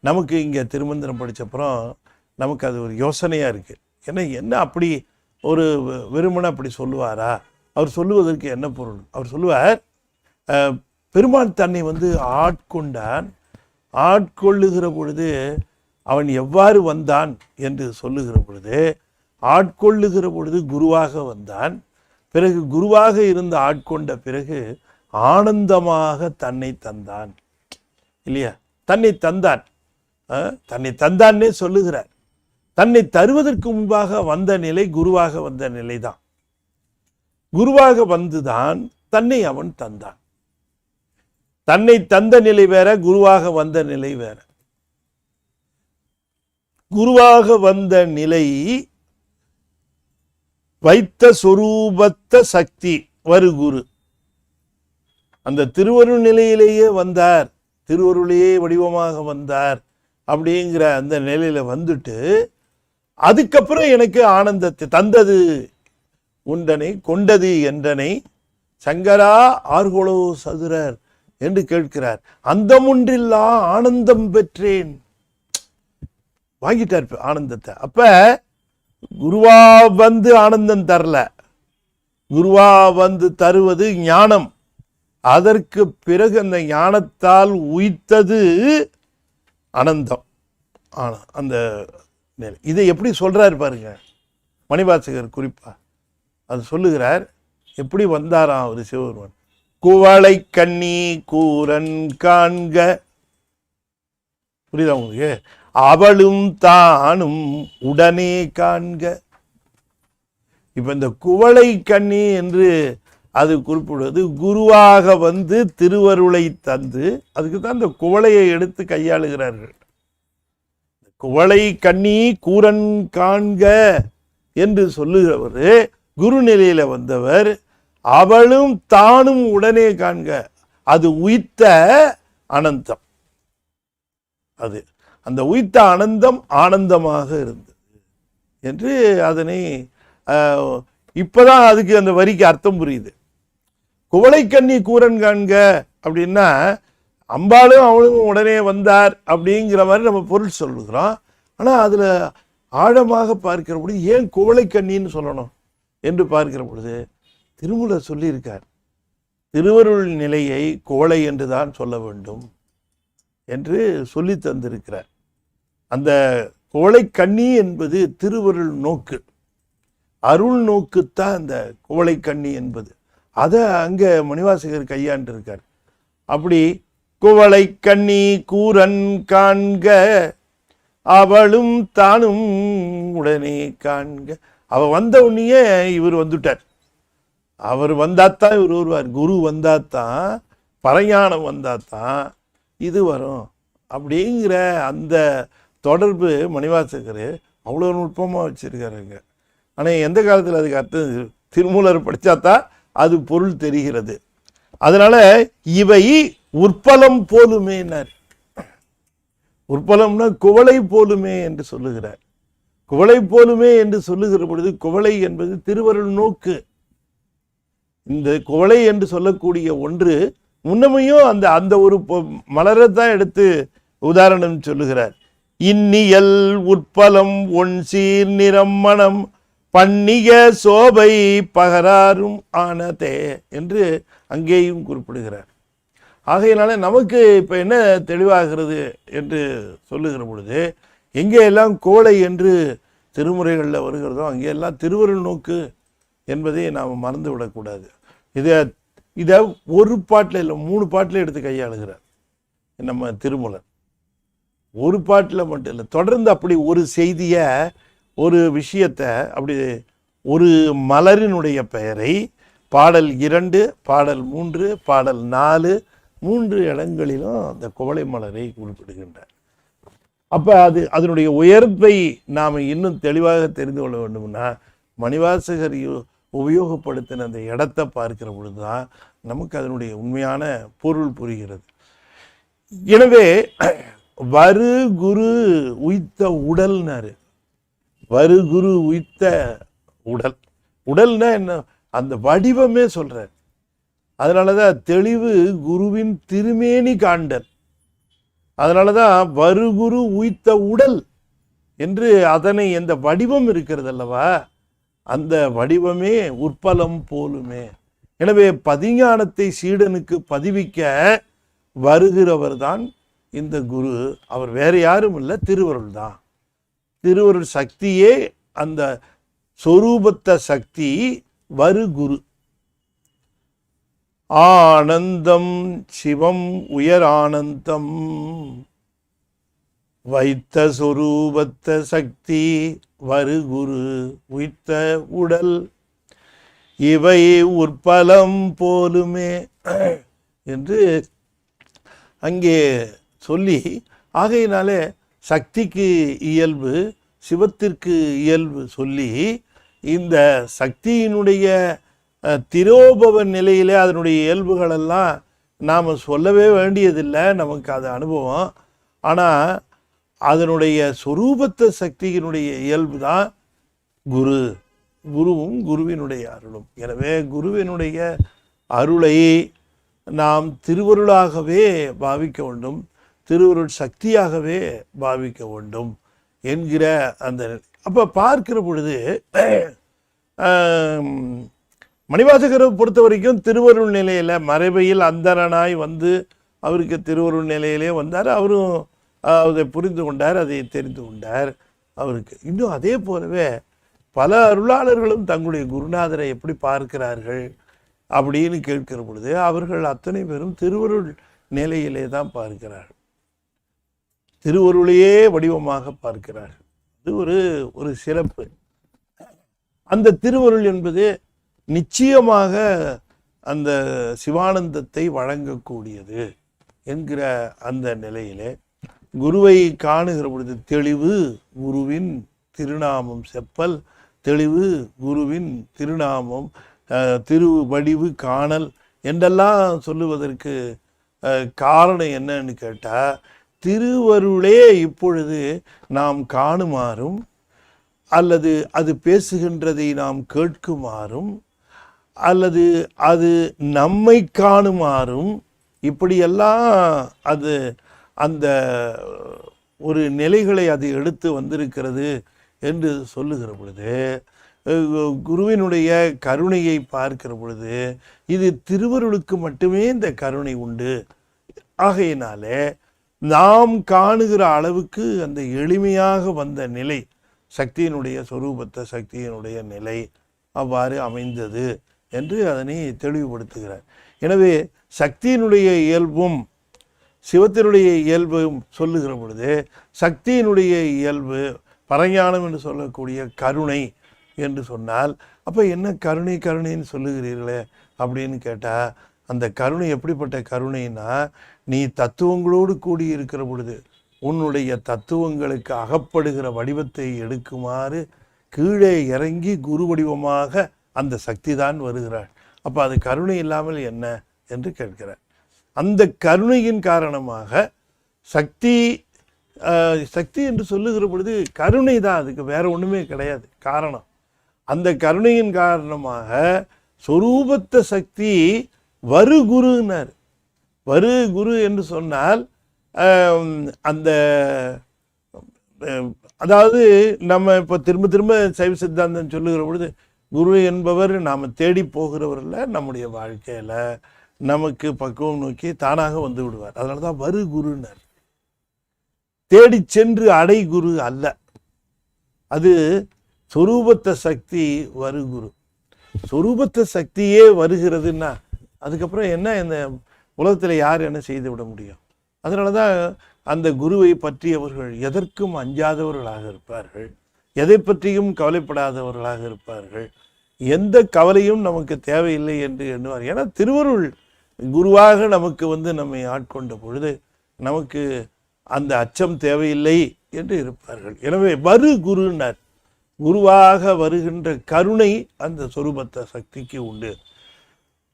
நமக்கு இங்கே திருமந்திரம் படித்தப்புறம் நமக்கு அது ஒரு யோசனையாக இருக்குது. ஏன்னா என்ன அப்படி ஒரு வெறுமனை அப்படி சொல்லுவாரா? அவர் சொல்லுவதற்கு என்ன பொருள்? அவர் சொல்லுவார், பெருமான் தன்னை ஆட்கொண்டான், ஆட்கொள்ளுகிற பொழுது அவன் எவ்வாறு வந்தான் என்று சொல்லுகிற பொழுது, ஆட்கொள்ளுகிற பொழுது குருவாக வந்தான். பிறகு குருவாக இருந்து ஆட்கொண்ட பிறகு ஆனந்தமாக தன்னை தந்தான். இல்லையா? தன்னை தந்தான், தன்னை தந்தான்னே சொல்லுகிறார். தன்னை தருவதற்கு முன்பாக வந்த நிலை குருவாக வந்த நிலைதான். குருவாக வந்துதான் தன்னை அவன் தந்தான். தன்னை தந்த நிலை வேற, குருவாக வந்த நிலை வேற. குருவாக வந்த நிலை வைத்த சொரூபத்த சக்தி வருகுரு, அந்த திருவருள் நிலையிலேயே வந்தார், திருவருளையே வடிவமாக வந்தார் அப்படிங்கிற அந்த நிலையில வந்துட்டு அதுக்கப்புறம் எனக்கு ஆனந்தத்தை தந்தது உண்டனை கொண்டது என்றனை சங்கரா ஆர்கொளோ சதுரர் என்று கேட்கிறார். அந்த ஒன்றில்லா ஆனந்தம் பெற்றேன். வாங்கிட்டார் ஆனந்தத்தை. அப்ப குருவா வந்து ஆனந்தம் தரல, குருவா வந்து தருவது ஞானம். அதற்கு பிறகு அந்த ஞானத்தால் உய்த்தது ஆனந்தம். அந்த இதை எப்படி சொல்றாரு பாருங்க மணிவாசகர் குறிப்பா. அது சொல்லுகிறார், எப்படி வந்தாராம் அவர் சிவபெருமான். குவளை கண்ணி கூரன் காண்க, புரியுதா உங்களுக்கு? அவளும் தானும் உடனே காண்க. இப்ப இந்த குவளை கண்ணி என்று அது குறிப்பிடுவது குருவாக வந்து திருவருளை தந்து, அதுக்கு தான் இந்த குவளையை எடுத்து கையாளுகிறார்கள். குவளை கண்ணி கூரன் காண்க என்று சொல்லுகிறவர் குரு நிலையில வந்தவர். அவளும் தானும் உடனே காண்க, அது உய்த்த அனந்தம். அது அந்த உய்த்த அனந்தம் ஆனந்தமாக இருந்தது என்று அதனை இப்பதான் அதுக்கு அந்த வரிக்கு அர்த்தம் புரியுது. குவளை கண்ணி கூரன் காண்க அப்படின்னா அம்பாலும் அவளும் உடனே வந்தார் அப்படிங்கிற மாதிரி நம்ம பொருள் சொல்லுகிறோம். ஆனா அதுல ஆழமாக பார்க்கிற பொழுது ஏன் குவளை கண்ணின்னு சொல்லணும் என்று பார்க்கிற பொழுது திருமூலர் சொல்லியிருக்கார், திருவருள் நிலையை குவளை என்றுதான் சொல்ல வேண்டும் என்று சொல்லி தந்திருக்கிறார். அந்த குவளை கண்ணி என்பது திருவருள் நோக்கு, அருள் நோக்குத்தான் அந்த குவளை கண்ணி என்பது. அதை அங்க மணிவாசகர் கையாண்டு இருக்கார். அப்படி குவளை கண்ணி கூரன் காண்க அவளும் தானும் உடனே காண்க. அவ வந்த உடனேயே இவர் வந்துட்டார். அவர் வந்தாத்தான் இவர் வருவார். குரு வந்தாத்தான், பரஞானம் வந்தாத்தான் இது வரும் அப்படிங்கிற அந்த தொடர்பு மணிவாசகர் அவ்வளோ நுட்பமாக வச்சிருக்காருங்க. ஆனால் எந்த காலத்தில் அதுக்கு அர்த்தம் திருமூலர் படித்தாத்தான் அது பொருள் தெரிகிறது. அதனால இவை உற்பலம் போலுமேனார். உற்பலம்னா குவளை போலுமே என்று சொல்லுகிறார். குவளை போலுமே என்று சொல்லுகிற பொழுது குவளை என்பது திருவருள் நோக்கு. இந்த குவளை என்று சொல்லக்கூடிய ஒன்று முன்னமையும் அந்த அந்த ஒரு மலரைத்தான் எடுத்து உதாரணம் சொல்லுகிறார். இன்னியல் உற்பலம் ஒன் சீர் நிறம் மனம் பண்ணிய சோபை பகராரும் ஆனதே என்று அங்கேயும் குறிப்பிடுகிறார். ஆகையினால நமக்கு இப்போ என்ன தெளிவாகிறது என்று சொல்லுகிற பொழுது, எங்கே எல்லாம் கோளை என்று திருமுறைகளில் வருகிறதோ அங்கெல்லாம் திருவருள் நோக்கு என்பதை நாம் மறந்து விடக்கூடாது. இதை ஒரு பாட்டில் இல்லை 3 பாட்டில் எடுத்து கையாளுகிறார் நம்ம திருமூலர். ஒரு பாட்டில் மட்டும் இல்லை, தொடர்ந்து அப்படி ஒரு செய்தியை, ஒரு விஷயத்தை, அப்படி ஒரு மலரினுடைய பெயரை பாடல் 2, பாடல் 3, பாடல் 4, 3 இடங்களிலும் அந்த குவளை மலரை குறிப்பிடுகின்றார். அப்போ அதனுடைய உயர்வை நாம் இன்னும் தெளிவாக தெரிந்து கொள்ள வேண்டும்னா மணிவாசகர் உபயோகப்படுத்தின அந்த இடத்தை பார்க்கிற பொழுதுதான் நமக்கு அதனுடைய உண்மையான பொருள் புரிகிறது. எனவே வரு குரு உய்த்த உடல்னாரு. வரு குரு உய்த்த உடல். உடல்னா என்ன? அந்த வடிவமே சொல்றார். அதனாலதான் தெளிவு குருவின் திருமேனி காண்டல். அதனாலதான் வருகுரு உய்த்த உடல் என்று அதனை எந்த வடிவம் இருக்கிறது அல்லவா, அந்த வடிவமே உற்பலம் போலுமே. எனவே பதிஞானத்தை சீடனுக்கு பதிவிக்க வருகிறவர் தான் இந்த குரு. அவர் வேற யாரும் இல்லை, திருவருள் தான். திருவருள் சக்தியே அந்த சொரூபத்த சக்தி வருகுரு. ஆனந்தம் சிவம் உயர் ஆனந்தம் வைத்த சொரூபத்த சக்தி வருகுரு உய்த்த உடல் இவை உற்பலம் போலுமே என்று அங்கே சொல்லி, ஆகையினாலே சக்திக்கு இயல்பு சிவத்திற்கு இயல்பு சொல்லி இந்த சக்தியினுடைய திரோபவ நிலையிலே அதனுடைய இயல்புகளெல்லாம் நாம் சொல்லவே வேண்டியதில்லை, நமக்கு அது அனுபவம். ஆனால் அதனுடைய சொரூபத்த சக்தியினுடைய இயல்பு தான் குரு, குருவும் குருவினுடைய அருளும். எனவே குருவினுடைய அருளை நாம் திருவருளாகவே பாவிக்க வேண்டும், திருவருள் சக்தியாகவே பாவிக்க வேண்டும் என்கிற அந்த அப்போ பார்க்கிற பொழுது மணிவாசகரை பொறுத்த வரைக்கும் திருவருள் நிலையில் மறைவையில் அந்தரனாய் வந்து அவருக்கு திருவருள் நிலையிலே வந்தார். அவரும் அதை புரிந்து கொண்டார், அதை தெரிந்து கொண்டார். அவருக்கு இன்னும் அதே போலவே பல அருளாளர்களும் தங்களுடைய குருநாதரை எப்படி பார்க்கிறார்கள் அப்படின்னு கேட்கிற பொழுது அவர்கள் அத்தனை பேரும் திருவருள் நிலையிலே தான் பார்க்கிறார்கள், திருவருளையே வடிவமாக பார்க்கிறார்கள். இது ஒரு சிறப்பு. அந்த திருவருள் என்பது நிச்சயமாக அந்த சிவானந்தத்தை வழங்கக்கூடியது என்கிற அந்த நிலையிலே குருவை காணுகிற பொழுது தெளிவு குருவின் திருநாமம் செப்பல், தெளிவு குருவின் திருநாமம் திருவடிவு காணல் என்றெல்லாம் சொல்லுவதற்கு காரணம் என்னன்னு கேட்டால், திருவருளே இப்பொழுது நாம் காணுமாறும் அல்லது அது பேசுகின்றதை நாம் கேட்குமாறும் அல்லது அது நம்மை காணுமாறும் இப்படியெல்லாம் அது அந்த ஒரு நிலைகளை அது எடுத்து வந்திருக்கிறது என்று சொல்லுகிற பொழுது, குருவினுடைய கருணையை பார்க்கிற பொழுது இது திருவருளுக்கு மட்டுமே இந்த கருணை உண்டு. ஆகையினாலே நாம் காணுகிற அளவுக்கு அந்த எளிமையாக வந்த நிலை சக்தியினுடைய சொரூபத்த சக்தியினுடைய நிலை அவ்வாறு அமைந்தது என்று அதனை தெளிவுபடுத்துகிறார். எனவே சக்தியினுடைய இயல்பும் சிவத்தினுடைய இயல்பும் சொல்லுகிற பொழுது சக்தியினுடைய இயல்பு பரஞானம் என்று சொல்லக்கூடிய கருணை என்று சொன்னால், அப்போ என்ன கருணை கருணைன்னு சொல்லுகிறீர்களே அப்படின்னு கேட்டால், அந்த கருணை எப்படிப்பட்ட கருணைன்னா, நீ தத்துவங்களோடு கூடி இருக்கிற பொழுது உன்னுடைய தத்துவங்களுக்கு அகப்படுகிற வடிவத்தை எடுக்குமாறு கீழே இறங்கி குரு வடிவமாக அந்த சக்தி தான் வருகிறாள். அப்போ அது கருணை இல்லாமல் என்ன என்று கேட்கிறார். அந்த கருணையின் காரணமாக சக்தி சக்தி என்று சொல்லுகிற பொழுது கருணை தான், அதுக்கு வேற ஒன்றுமே கிடையாது காரணம். அந்த கருணையின் காரணமாக சொரூபத்த சக்தி வருகுருன்னார். வரு குரு என்று சொன்னால் அந்த அதாவது நம்ம இப்போ திரும்ப திரும்ப சைவ சித்தாந்தம் சொல்லுகிற பொழுது குரு என்பவர் நாம் தேடி போகிறவரில் நம்முடைய வாழ்க்கையில் நமக்கு பக்குவம் நோக்கி தானாக வந்து விடுவார். அதனால தான் வரு குருன்னார். தேடி சென்று அடை குரு அல்ல, அது சொரூபத்த சக்தி வருகுரு. சொரூபத்த சக்தியே வருகிறதுன்னா அதுக்கப்புறம் என்ன இந்த உலகத்தில் யார் என்ன செய்து விட முடியும்? அதனால தான் அந்த குருவை பற்றியவர்கள் எதற்கும் அஞ்சாதவர்களாக இருப்பார்கள், எதை பற்றியும் கவலைப்படாதவர்களாக இருப்பார்கள், எந்த கவலையும் நமக்கு தேவையில்லை என்று எண்ணுவார். ஏன்னா திருவருள் குருவாக நமக்கு வந்து நம்மை ஆட்கொண்ட பொழுது நமக்கு அந்த அச்சம் தேவையில்லை என்று இருப்பார்கள். எனவே வரு குருன்னார். குருவாக வருகின்ற கருணை அந்த சொரூபத்த சக்திக்கு உண்டு.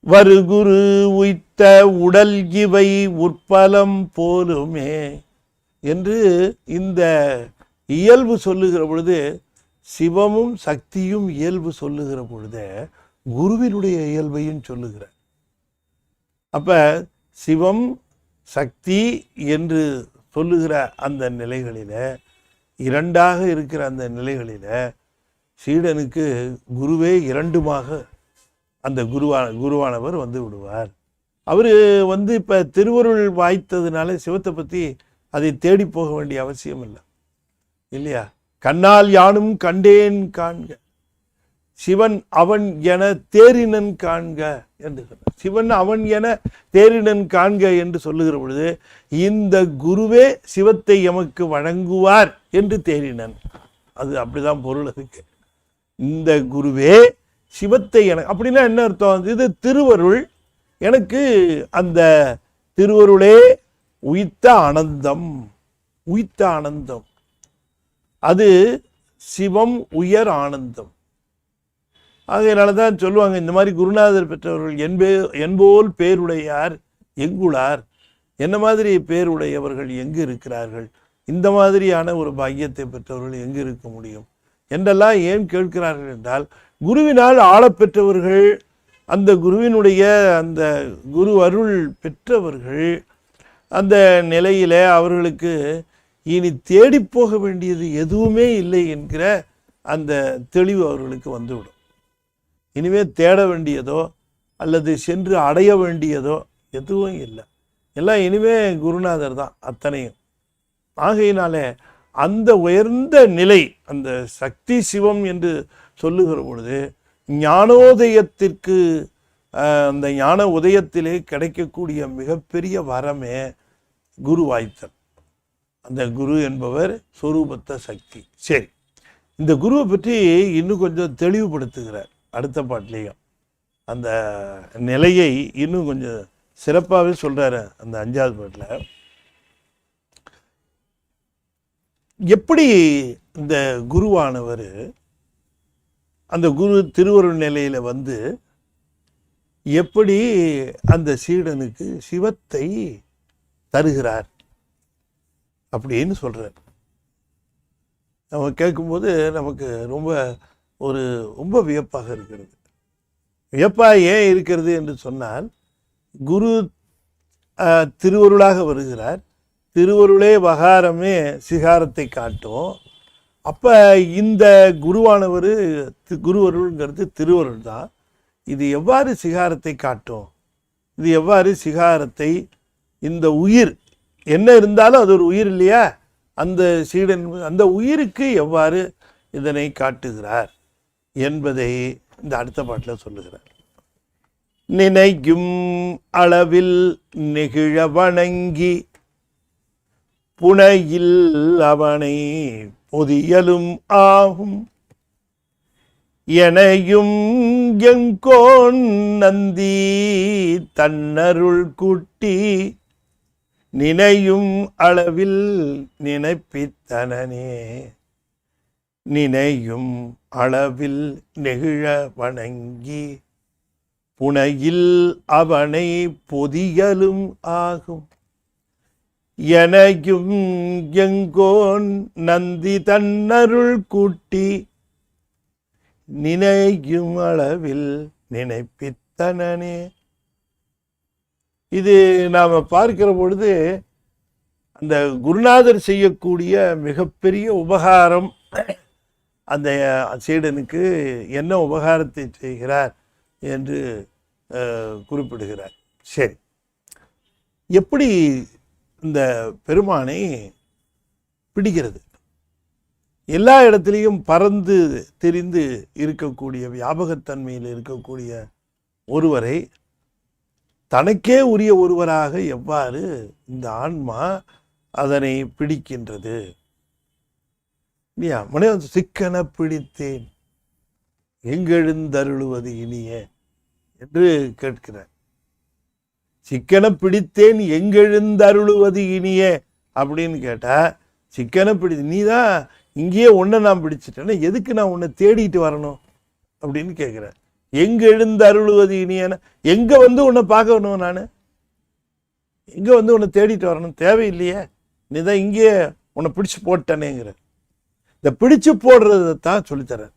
வருகுரு உய்த்த உடல் இவை உற்பலம் போலுமே என்று இந்த இயல்பு சொல்லுகிற பொழுது, சிவமும் சக்தியும் இயல்பு சொல்லுகிற பொழுது குருவினுடைய இயல்பையும் சொல்லுகிறார். அப்ப சிவம் சக்தி என்று சொல்லுகிற அந்த நிலைகளில, இரண்டாக இருக்கிற அந்த நிலைகளில சீடனுக்கு குருவே இரண்டுமாக அந்த குருவானவர் வந்து விடுவார். அவர் வந்து இப்போ திருவருள் வாய்த்ததுனால சிவத்தை பற்றி அதை தேடி போக வேண்டிய அவசியம் இல்லை இல்லையா? கண்ணால் யானும் கண்டேன் காண்க, சிவன் அவன் என தேரினன் காண்க என்று சொன்னார். சிவன் அவன் என தேரினன் காண்க என்று சொல்லுகிற பொழுது இந்த குருவே சிவத்தை எமக்கு வழங்குவார் என்று தேரினன். அது அப்படிதான் பொருள். அதுக்கு இந்த குருவே சிவத்தை எனக்கு அப்படின்னா என்ன அர்த்தம்? இது திருவருள் எனக்கு அந்த திருவருளே உய்த்த ஆனந்தம், உய்த்த ஆனந்தம், அது சிவம் உயர் ஆனந்தம். அதனால தான் சொல்லுவாங்க, இந்த மாதிரி குருநாதர் பெற்றவர்கள் என்போல் பேருடையார் எங்குளார், என்ன மாதிரி பேருடையவர்கள் எங்கு இருக்கிறார்கள், இந்த மாதிரியான ஒரு பாக்கியத்தை பெற்றவர்கள் எங்கு இருக்க முடியும் என்றெல்லாம் ஏன் கேட்கிறார்கள் என்றால், குருவினால் ஆளப்பெற்றவர்கள், அந்த குருவினுடைய அந்த குரு அருள் பெற்றவர்கள் அந்த நிலையில அவர்களுக்கு இனி தேடி போக வேண்டியது எதுவுமே இல்லை என்கிற அந்த தெளிவு அவர்களுக்கு வந்துவிடும். இனிமே தேட வேண்டியதோ அல்லது சென்று அடைய வேண்டியதோ எதுவும் இல்லை. எல்லாம் இனிமே குருநாதர் தான் அத்தனையும். ஆகையினாலே அந்த உயர்ந்த நிலை, அந்த சக்தி சிவம் என்று சொல்லுகிற பொழுது ஞானோதயத்திற்கு, அந்த ஞான உதயத்திலே கிடைக்கக்கூடிய மிகப்பெரிய வரமே குரு வாய்த்தல். அந்த குரு என்பவர் சொரூபத்த சக்தி. சரி, இந்த குருவை பற்றி இன்னும் கொஞ்சம் தெளிவுபடுத்துகிறார் அடுத்த பாட்டிலையும். அந்த நிலையை இன்னும் கொஞ்சம் சிறப்பாகவே சொல்றாரு அந்த 5வது பாட்டில். எப்படி இந்த குருவானவர் அந்த குரு திருவருள் நிலையில வந்து எப்படி அந்த சீடனுக்கு சிவத்தை தருகிறார் அப்படின்னு சொல்றார். நம்ம கேட்கும்போது நமக்கு ரொம்ப வியப்பாக இருக்கிறது. வியப்பாக ஏன் இருக்கிறது என்று சொன்னால், குரு திருவருளாக வருகிறார். திருவருளே வகாரமே சிகாரத்தை காட்டும். அப்ப இந்த குருவானவர், குருவருள்ங்கிறது திருவருள் தான். இது எவ்வாறு சிகாரத்தை காட்டும்? இது எவ்வாறு சிகாரத்தை, இந்த உயிர் என்ன இருந்தாலும் அது ஒரு உயிர் இல்லையா, அந்த சீடன் அந்த உயிருக்கு எவ்வாறு இதனை காட்டுகிறார் என்பதை இந்த அடுத்த பாட்டில் சொல்லுகிறார். நினைக்கும் அளவில் நெகிழ வணங்கி புனையில் அவனை பொதியலும் ஆகும் எனையும் எங்கோன் நந்தி தன்னருள் கூட்டி நினையும் அளவில் நினைப்பித்தனனே. நினையும் அளவில் நெகிழ வணங்கி புனையில் அவனை பொதியலும் ஆகும் எனையும் எங்கோன் நந்தி தன்னருள் கூட்டி நினையும் அளவில் நினைப்பித்தனனே. இது நாம பார்க்கிற பொழுது அந்த குருநாதர் செய்யக்கூடிய மிகப்பெரிய உபகாரம், அந்த சீடனுக்கு என்ன உபகாரத்தை செய்கிறார் என்று குறிப்பிடுகிறார். சரி, எப்படி இந்த பெருமானை பிடிக்கிறது? எல்லா இடத்திலையும் பறந்து தெரிந்து இருக்கக்கூடிய வியாபகத்தன்மையில் இருக்கக்கூடிய ஒருவரை தனக்கே உரிய ஒருவராக எவ்வாறு இந்த ஆன்மா அதனை பிடிக்கின்றது இல்லையா? சிக்கன பிடித்தேன் எங்கெழுந்தருளுவது இனிய என்று கேட்கிறார். சிக்கன பிடித்தேன் எங்கெழுந்தருளுவது இனிய அப்படின்னு கேட்டா, சிக்கன நீ தான் இங்கேயே ஒன்றை நான் பிடிச்சிட்டேன்னா எதுக்கு நான் உன்னை தேடிட்டு வரணும் அப்படின்னு கேட்குறேன். எங்க எழுந்து அருளுவது இனியன, எங்க வந்து உன்னை பார்க்கணும், நான் எங்க வந்து உன்னை தேடிட்டு வரணும், தேவையில்லையே, நீ தான் இங்கேயே உன்னை பிடிச்சு போட்டனேங்கிற. இந்த பிடிச்சு போடுறதான் சொல்லித்தரேன்.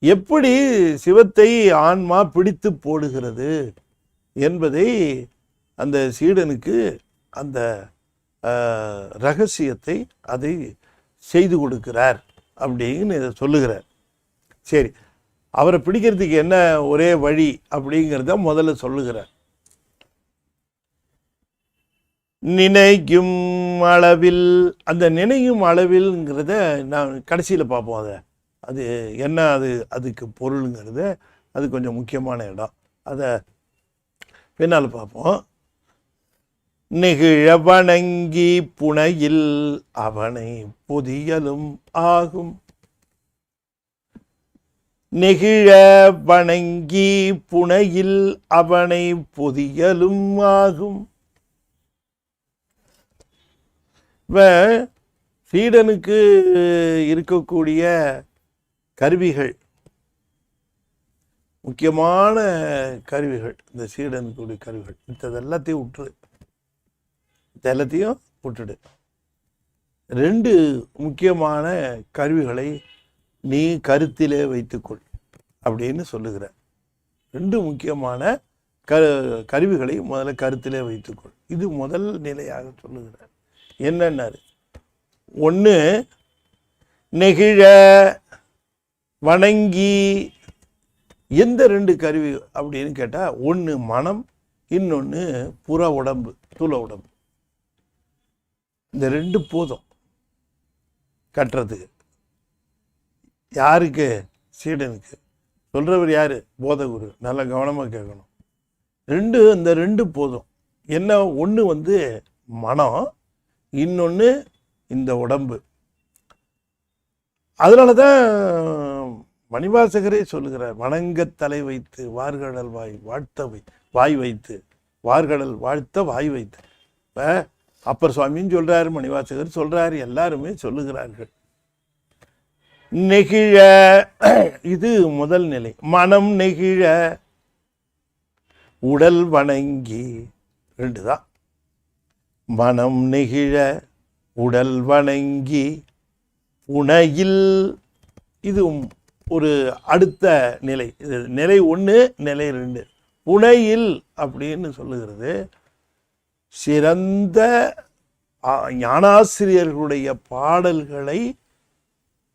எப்படி சிவத்தை ஆன்மா பிடித்து போடுகிறது என்பதை அந்த சீடனுக்கு அந்த ரகசியத்தை அதை செய்து கொடுக்கிறார் அப்படின்னு சொல்லுகிறார். சரி, அவரை பிடிக்கிறதுக்கு என்ன ஒரே வழி அப்படிங்கிறத முதல்ல சொல்லுகிறார். நினைக்கும் அளவில், அந்த நினைக்கும் அளவில்ங்கிறத நான் கடைசியில் பார்ப்போம். அது என்ன, அதுக்கு பொருளுங்கிறத, அது கொஞ்சம் முக்கியமான இடம், அதை பின்னால் பார்ப்போம். நெகிழ வணங்கி புனையில் அவனை பொதியலும் ஆகும். நெகிழ வணங்கி புனையில் அவனை பொதியலும் ஆகும். சீடனுக்கு இருக்கக்கூடிய கருவிகள், முக்கியமான கருவிகள், இந்த சீடனுக்குடைய கருவிகள், எல்லாத்தையும் விட்டுடு. 2 முக்கியமான கருவிகளை நீ கருத்திலே வைத்துக்கொள் அப்படின்னு சொல்லுகிற. 2 முக்கியமான கருவிகளை முதல்ல கருத்திலே வைத்துக்கொள். இது முதல் நிலையாக சொல்லுகிறார். என்னன்னாரு, ஒன்று நெகிழ வணங்கி. எந்த ரெண்டு கருவி அப்படின்னு கேட்டால், ஒன்று மனம், இன்னொன்று புற உடம்பு, தூள உடம்பு. இந்த ரெண்டு போதும் கட்டுறதுக்கு. யாருக்கு? சீடனுக்கு. சொல்கிறவர் யார்? போதகுரு. நல்லா கவனமாக கேட்கணும். இந்த ரெண்டு போதும். என்ன? ஒன்று மனம், இன்னொன்று இந்த உடம்பு. அதனால தான் மணிவாசகரே சொல்லுகிறார், வணங்கத் தலை வைத்து வார்கடல் வாய் வைத்து வார்கடல் வாழ்த்த வாய் வைத்து. இப்போ அப்பர் சுவாமின்னு சொல்றாரு, மணிவாசகர் சொல்றாரு, எல்லாருமே சொல்லுகிறார்கள். நெகிழ, இது முதல் நிலை. மனம் நெகிழ, உடல் வணங்கி. ரெண்டு தான். மனம் நெகிழ, உடல் வணங்கி, புனையில். இது ஒரு அடுத்த நிலை. இது நிலை 1, நிலை 2. புனையில் அப்படின்னு சொல்லுகிறது, சிறந்த ஞானாசிரியர்களுடைய பாடல்களை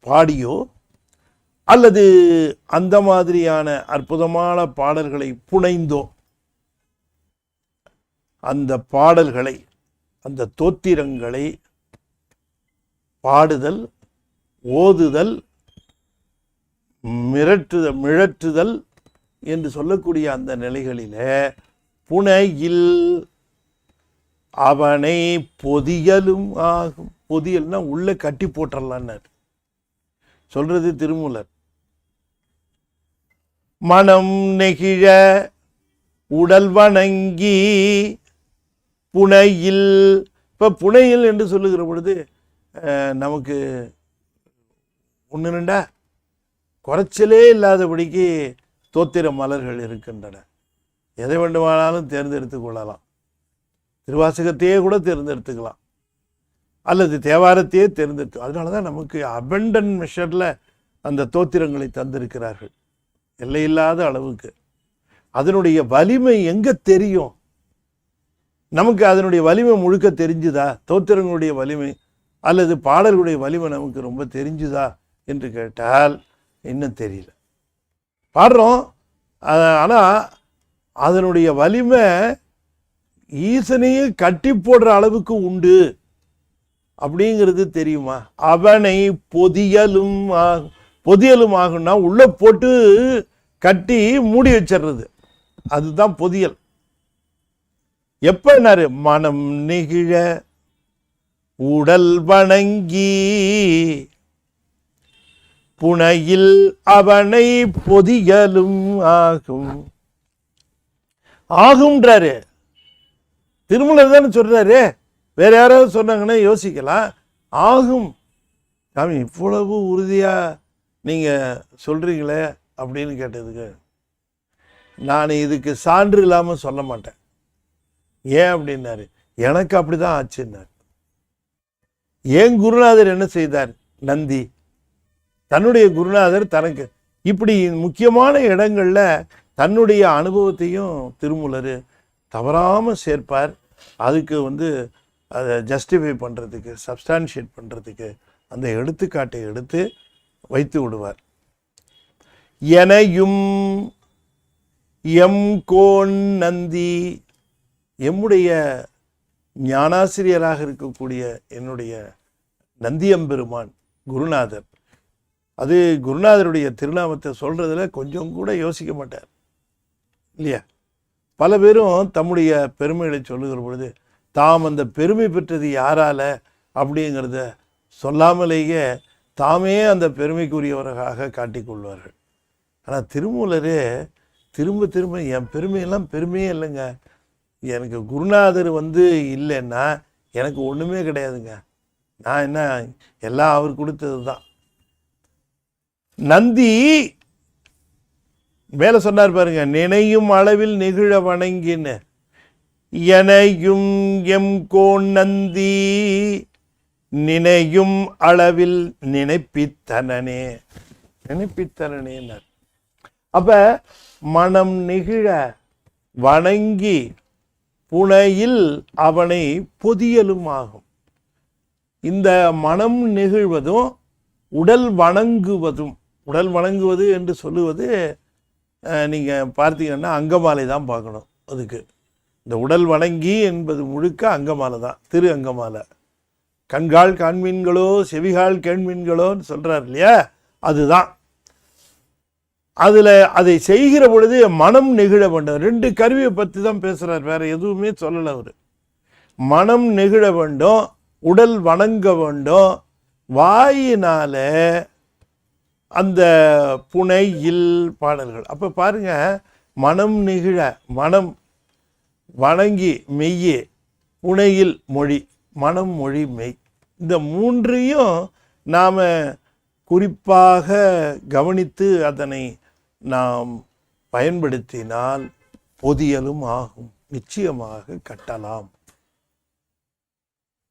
பாடியோ அல்லது அந்த மாதிரியான அற்புதமான பாடல்களை புனைந்தோ, அந்த பாடல்களை, அந்த தோத்திரங்களை பாடுதல், ஓதுதல், மிழற்றுதல் என்று சொல்லக்கூடிய அந்த நிலைகளிலே புனையில் அவனை பொதியலும் ஆகும். பொதியல்னா உள்ள கட்டி போட்டுடலான்னு சொல்றது திருமூலர். மனம் நெகிழ உடல் வணங்கி புனையில். இப்போ புனையில் என்று சொல்லுகிற பொழுது நமக்கு 1-2 குறைச்சலே இல்லாதபடிக்கு தோத்திர மலர்கள் இருக்கின்றன. எதை வேண்டுமானாலும் தேர்ந்தெடுத்து கொள்ளலாம். திருவாசகத்தையே கூட தேர்ந்தெடுத்துக்கலாம், அல்லது தேவாரத்தையே தேர்ந்தெடுத்து. அதனால தான் நமக்கு அபண்டன் மெஷரில் அந்த தோத்திரங்களை தந்திருக்கிறார்கள், எல்லையில்லாத அளவுக்கு. அதனுடைய வலிமை எங்கே தெரியும் நமக்கு? அதனுடைய வலிமை முழுக்க தெரிஞ்சுதா? தோத்திரங்களுடைய வலிமை அல்லது பாடல்களுடைய வலிமை நமக்கு ரொம்ப தெரிஞ்சுதா என்று கேட்டால் இன்னும் தெரியல. பாடுறோம், ஆனால் அதனுடைய வலிமை ஈசனையே கட்டி போடுற அளவுக்கு உண்டு அப்படிங்கிறது தெரியுமா? அவனை பொதியலும் ஆகும்னா உள்ள போட்டு கட்டி மூடி வச்சிடுறது, அதுதான் பொதியல். எப்பனாரு? மனம் நெகிழ உடல் வணங்கி புனையில் அவனை பொதியலும் ஆகும்ன்றாரு. திருமூலர் தானே சொல்றாரு, வேற யாராவது சொன்னாங்கன்னா யோசிக்கலாம். ஆகும். சாமி இவ்வளவு உறுதியா நீங்க சொல்றீங்களே அப்படின்னு கேட்டதுக்கு நான் இதுக்கு சான்று இல்லாம சொல்ல மாட்டேன். ஏன் அப்படின்னாரு, எனக்கு அப்படிதான் ஆச்சுன்னாரு. ஏன் குருநாதர் என்ன செய்தார்? நந்தி தன்னுடைய குருநாதர் தனக்கு இப்படி முக்கியமான இடங்கள்ல தன்னுடைய அனுபவத்தையும் திருமூலர் தவறாம சேர்ப்பார். அதுக்கு அதை ஜஸ்டிஃபை பண்றதுக்கு, சப்ஸ்டான்ஷியேட் பண்றதுக்கு அந்த எடுத்துக்காட்டை எடுத்து வைத்து விடுவார். எனையும் எம் கோன் நந்தி, எம்முடைய ஞானாசிரியராக இருக்கக்கூடிய என்னுடைய நந்தியம்பெருமான் குருநாதர். அது குருநாதருடைய திருநாமத்தை சொல்றதுல கொஞ்சம் கூட யோசிக்க மாட்டார் இல்லையா? பல பேரும் தம்முடைய பெருமைகளை சொல்லுகிற பொழுது தாம் அந்த பெருமை பெற்றது யாரால அப்படிங்கிறத சொல்லாமலேயே தாமே அந்த பெருமைக்குரியவராக காட்டிக்கொள்வார்கள். ஆனால் திருமூலரே திரும்ப திரும்ப என் பெருமையெல்லாம் பெருமையே இல்லைங்க, எனக்கு குருநாதர் இல்லைன்னா எனக்கு ஒன்றுமே கிடையாதுங்க, நான் என்ன எல்லாம் அவர் கொடுத்தது தான். நந்தி மேல சொன்னார் பாருங்க, நினையும் அளவில் நெகிழ வணங்கின்னு. எனையும் எம் கோன் நந்தி நினையும் அளவில் நினைப்பித்தனனே. அப்ப மனம் நெகிழ வணங்கி புனையில் அவனை பொதியலும் ஆகும். இந்த மனம் நெகிழ்வதும் உடல் வணங்குவதும், உடல் வணங்குவது என்று சொல்லுவது நீங்கள் பார்த்தீங்கன்னா அங்கமாலை தான் பார்க்கணும். அதுக்கு இந்த உடல் வணங்கி என்பது முழுக்க அங்கமாலை தான், திரு அங்கமாலை. கண்கால் காண்மீன்களோ செவிகால் கேண்மீன்களோன்னு சொல்கிறார் இல்லையா, அதுதான். அதில் அதை செய்கிற பொழுது மனம் நெகிழ வேண்டும். 2 கருவியை பற்றி தான் பேசுகிறார், வேற எதுவுமே சொல்லலை அவர். மனம் நெகிழ வேண்டும், உடல் வணங்க வேண்டும், வாயினால அந்த புனையில் பாடல்கள். அப்போ பாருங்க, மனம் நெகிழ, மனம் வணங்கி மெய்யே, புனையில் மொழி, மனம் மொழி மெய், இந்த 3ஐயும் நாம் குறிப்பாக கவனித்து அதனை நாம் பயன்படுத்தினால் பொதியலும் ஆகும், நிச்சயமாக கட்டலாம்.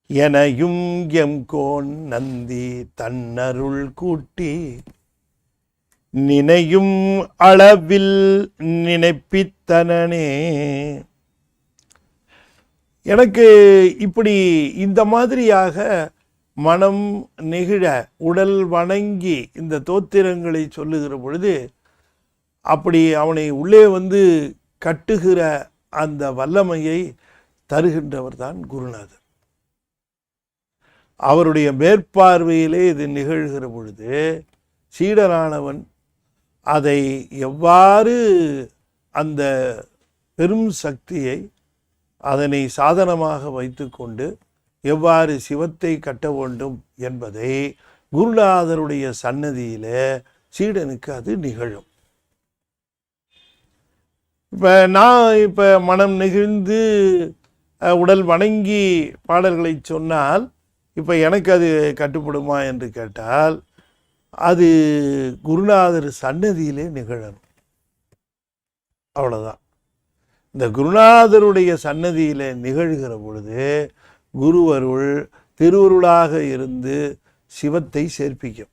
எனையும் எம்கோன் நந்தி தன்னருள் கூட்டி நினையும் அளவில் நினைப்பித்தனனே. எனக்கு இப்படி இந்த மாதிரியாக மனம் நெகிழ உடல் வணங்கி இந்த தோத்திரங்களை சொல்லுகிற பொழுது அப்படி அவனை உள்ளே வந்து கட்டுகிற அந்த வல்லமையை தருகின்றவர் தான் குருநாதர். அவருடைய மேற்பார்வையிலே இது நிகழ்கிற பொழுது சீடனானவன் அதை எவ்வாறு அந்த பெரும் சக்தியை அதனை சாதனமாக வைத்துக்கொண்டு எவ்வாறு சிவத்தை கட்ட வேண்டும் என்பதை குருநாதருடைய சன்னதியிலே சீடனுக்கு அது நிகழும். இப்போ மனம் நெகிழ்ந்து உடல் வணங்கி பாடல்களை சொன்னால் இப்போ எனக்கு அது கட்டுப்படுமா என்று கேட்டால் அது குருநாதர் சன்னதியிலே நிகழணும், அவ்வளோதான். இந்த குருநாதருடைய சன்னதியிலே நிகழ்கிற பொழுது குருவருள் திருவருளாக இருந்து சிவத்தை சேர்ப்பிக்கும்.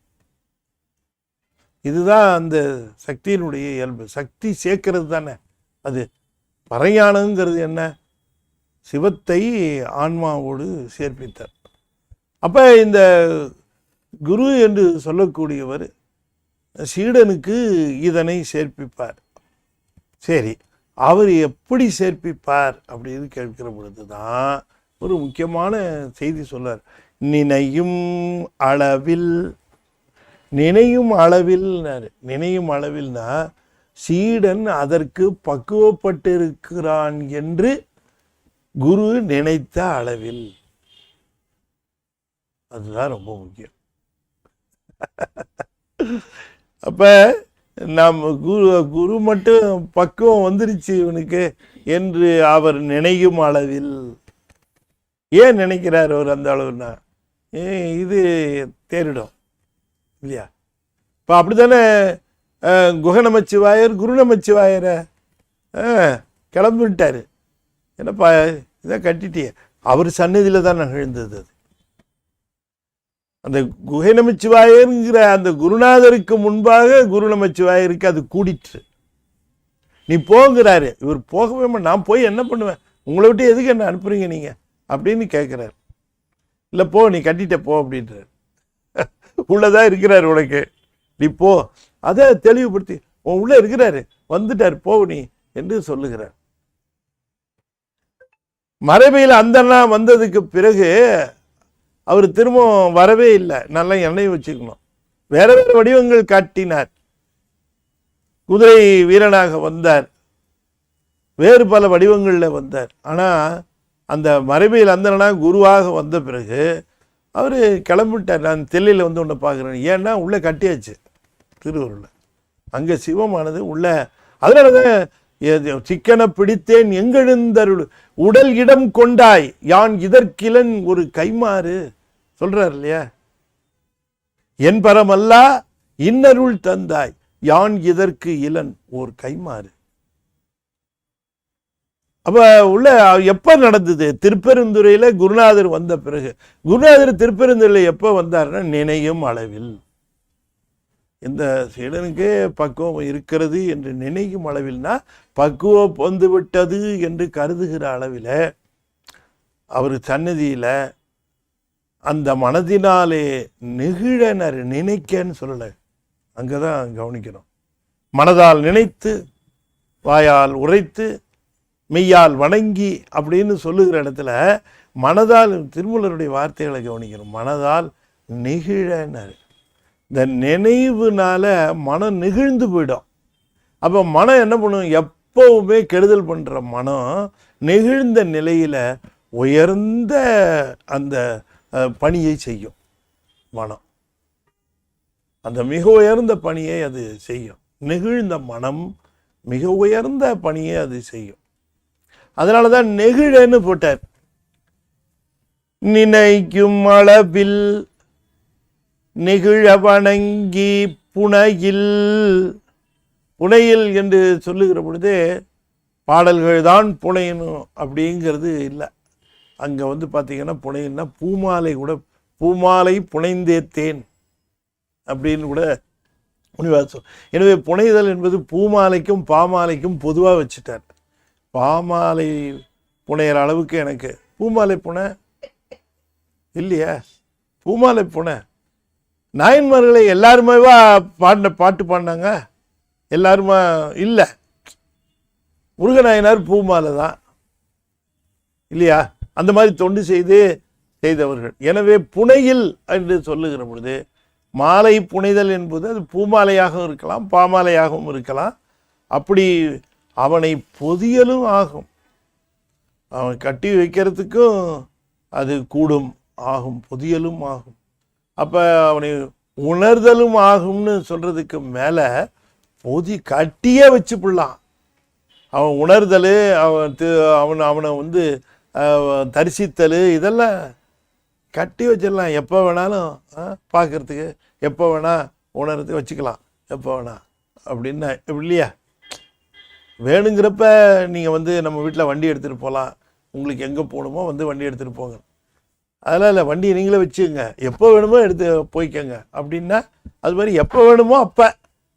இதுதான் அந்த சக்தியினுடைய இயல்பு. சக்தி சேர்க்கிறது தானே அது. பறையானங்கிறது என்ன? சிவத்தை ஆன்மாவோடு சேர்ப்பித்தார். அப்போ இந்த குரு என்று சொல்லக்கூடியவர் சீடனுக்கு இதனை சேர்ப்பிப்பார். சரி, அவர் எப்படி சேர்ப்பிப்பார் அப்படின்னு கேட்கிற பொழுது தான் ஒரு முக்கியமான செய்தி சொல்றார். நினையும் அளவில், நினையும் அளவில், நினையும் அளவில்னா சீடன் அதற்கு பக்குவப்பட்டிருக்கிறான் என்று குரு நினைத்த அளவில். அதுதான் ரொம்ப முக்கியம். அப்ப நாம் குரு மட்டும் பக்குவம் வந்துருச்சு இவனுக்கு என்று அவர் நினையும் அளவில். ஏன் நினைக்கிறார் அவர் அந்த அளவுனா, இது தேரிடும் இல்லையா? இப்போ அப்படித்தானே குகநமச்சிவாயர் குருநமச்சிவாயரை கிளம்பிட்டாரு. என்னப்பா இதை கட்டிட்டிய, அவர் சன்னதியில் தான் நிகழ்ந்தது அது. அந்த குகநமச்சிவாயருங்கிற அந்த குருநாதருக்கு முன்பாக குருநமச்சிவாயருக்கு அது கூடிற்று. நீ போங்கிறாரு, இவர் போகவே மாட்டேன். நான் போய் என்ன பண்ணுவேன், உங்களை விட்டு எதுக்கு என்ன அனுப்புறீங்க நீங்க அப்படின்னு கேட்கிறார். இல்லை போ, நீ கட்டிட்ட போ அப்படின்றார். உள்ளதான் இருக்கிறார் உனக்கு, நீ போ. அதை தெளிவுபடுத்தி உன் உள்ள இருக்கிறாரு, வந்துட்டார், போ நீ என்று சொல்லுகிறார். மரபையில் அந்தண்ணா வந்ததுக்கு பிறகு அவர் திரும்ப வரவே இல்லை. நல்லா எண்ணெய் வச்சுக்கணும். வேற வேற வடிவங்கள் காட்டினார். குதிரை வீரனாக வந்தார், வேறு பல வடிவங்களில் வந்தார். ஆனால் அந்த மரபையில் அந்தண்ணா குருவாக வந்த பிறகு அவர் கிளம்பிட்டார். நான் தெல்லையில் வந்து உன்னை பார்க்குறேன். ஏன்னா உள்ளே கட்டியாச்சு திருவருள், அங்கே சிவமானது உள்ள. அதனாலதான் சிக்கன பிடித்தேன் எங்கெழுந்தருள் உடல் இடம் கொண்டாய் யான் இதற்கிலன் ஒரு கைமாறு சொல்றார் இல்லையா? என் பரமல்லா இன்னருள் தந்தாய் யான் இதற்கு இளன் ஓர் கைமாறு. அப்ப உள்ள எப்ப நடந்தது? திருப்பெருந்துறையில குருநாதர் வந்த பிறகு. குருநாதர் திருப்பெருந்துறையில எப்ப வந்தாருன்னா நினையும் அளவில். இந்த சீடனுக்கே பக்குவம் இருக்கிறது என்று நினைக்கும் அளவில்னா பக்குவம் வந்து விட்டது என்று கருதுகிற அளவில் அவர் சன்னதியில் அந்த மனதினாலே நெகிழனர், நினைக்கன்னு சொல்லலை, அங்கதான் கவனிக்கணும். மனதால் நினைத்து வாயால் உரைத்து மெய்யால் வணங்கி அப்படின்னு சொல்லுகிற இடத்துல மனதால், திருமூலருடைய வார்த்தைகளை கவனிக்கணும். மனதால் நெகிழனர், இந்த நினைவுனால மனம் நெகிழ்ந்து போயிடும். அப்போ மனம் என்ன பண்ணும், எப்பவுமே கெடுதல் பண்ணுற மனம் நெகிழ்ந்த நிலையில் உயர்ந்த அந்த பணியை செய்யும். மனம் அந்த மிக உயர்ந்த பணியை அது செய்யும். நெகிழ்ந்த மனம் மிக உயர்ந்த பணியை அது செய்யும். அதனால தான் நெகிழன்னு போட்டார். நினைக்கும் அளவில் நெகிழ வணங்கி புனையில், புனையில் என்று சொல்லுகிற பொழுது பாடல்கள் தான் புனையணும் அப்படிங்கிறது இல்லை. அங்கே வந்து பார்த்தீங்கன்னா புனையின்னா பூமாலை கூட, பூமாலை புனைந்தேத்தேன் அப்படின்னு கூட முனிவாசம். எனவே புனைதல் என்பது பூமாலைக்கும் பாமாலைக்கும் பொதுவாக வச்சுட்டார். பாமாலை புனையிற அளவுக்கு எனக்கு பூமாலை புனை இல்லையா? பூமாலை புனை நாயன்மார்களை எல்லாருமேவா பாட்டு பாடினாங்க? எல்லாருமா இல்லை. முருகநாயனார் பூமாலை தான் இல்லையா? அந்த மாதிரி தொண்டு செய்தவர்கள். எனவே புனையில் என்று சொல்லுகிற பொழுது மாலை புனைதல் என்பது அது பூமாலையாகவும் இருக்கலாம், பாமாலையாகவும் இருக்கலாம். அப்படி அவனை பொதியலும் ஆகும், அவன் கட்டி வைக்கிறதுக்கும் அது கூடும் ஆகும், பொதியலும் ஆகும். அப்போ அவனை உணர்தலும் ஆகும்னு சொல்றதுக்கு மேலே கட்டியே வச்சுப்பிடலாம். அவன் உணர்தல், அவனை வந்து தரிசித்தல், இதெல்லாம் கட்டி வச்சிடலாம். எப்போ வேணாலும் பார்க்கறதுக்கு, எப்போ வேணா உணர்றதுக்கு வச்சுக்கலாம், எப்போ வேணா அப்படின்னா இல்லையா? வேணுங்கிறப்ப நீங்கள் வந்து நம்ம வீட்டில் வண்டி எடுத்துகிட்டு போகலாம். உங்களுக்கு எங்கே போகணுமோ வந்து வண்டி எடுத்துகிட்டு போங்க. அதெல்லாம் இல்லை, வண்டியை நீங்களே வச்சுக்கோங்க, எப்போ வேணுமோ எடுத்து போய்க்கங்க அப்படின்னா அது மாதிரி எப்போ வேணுமோ அப்போ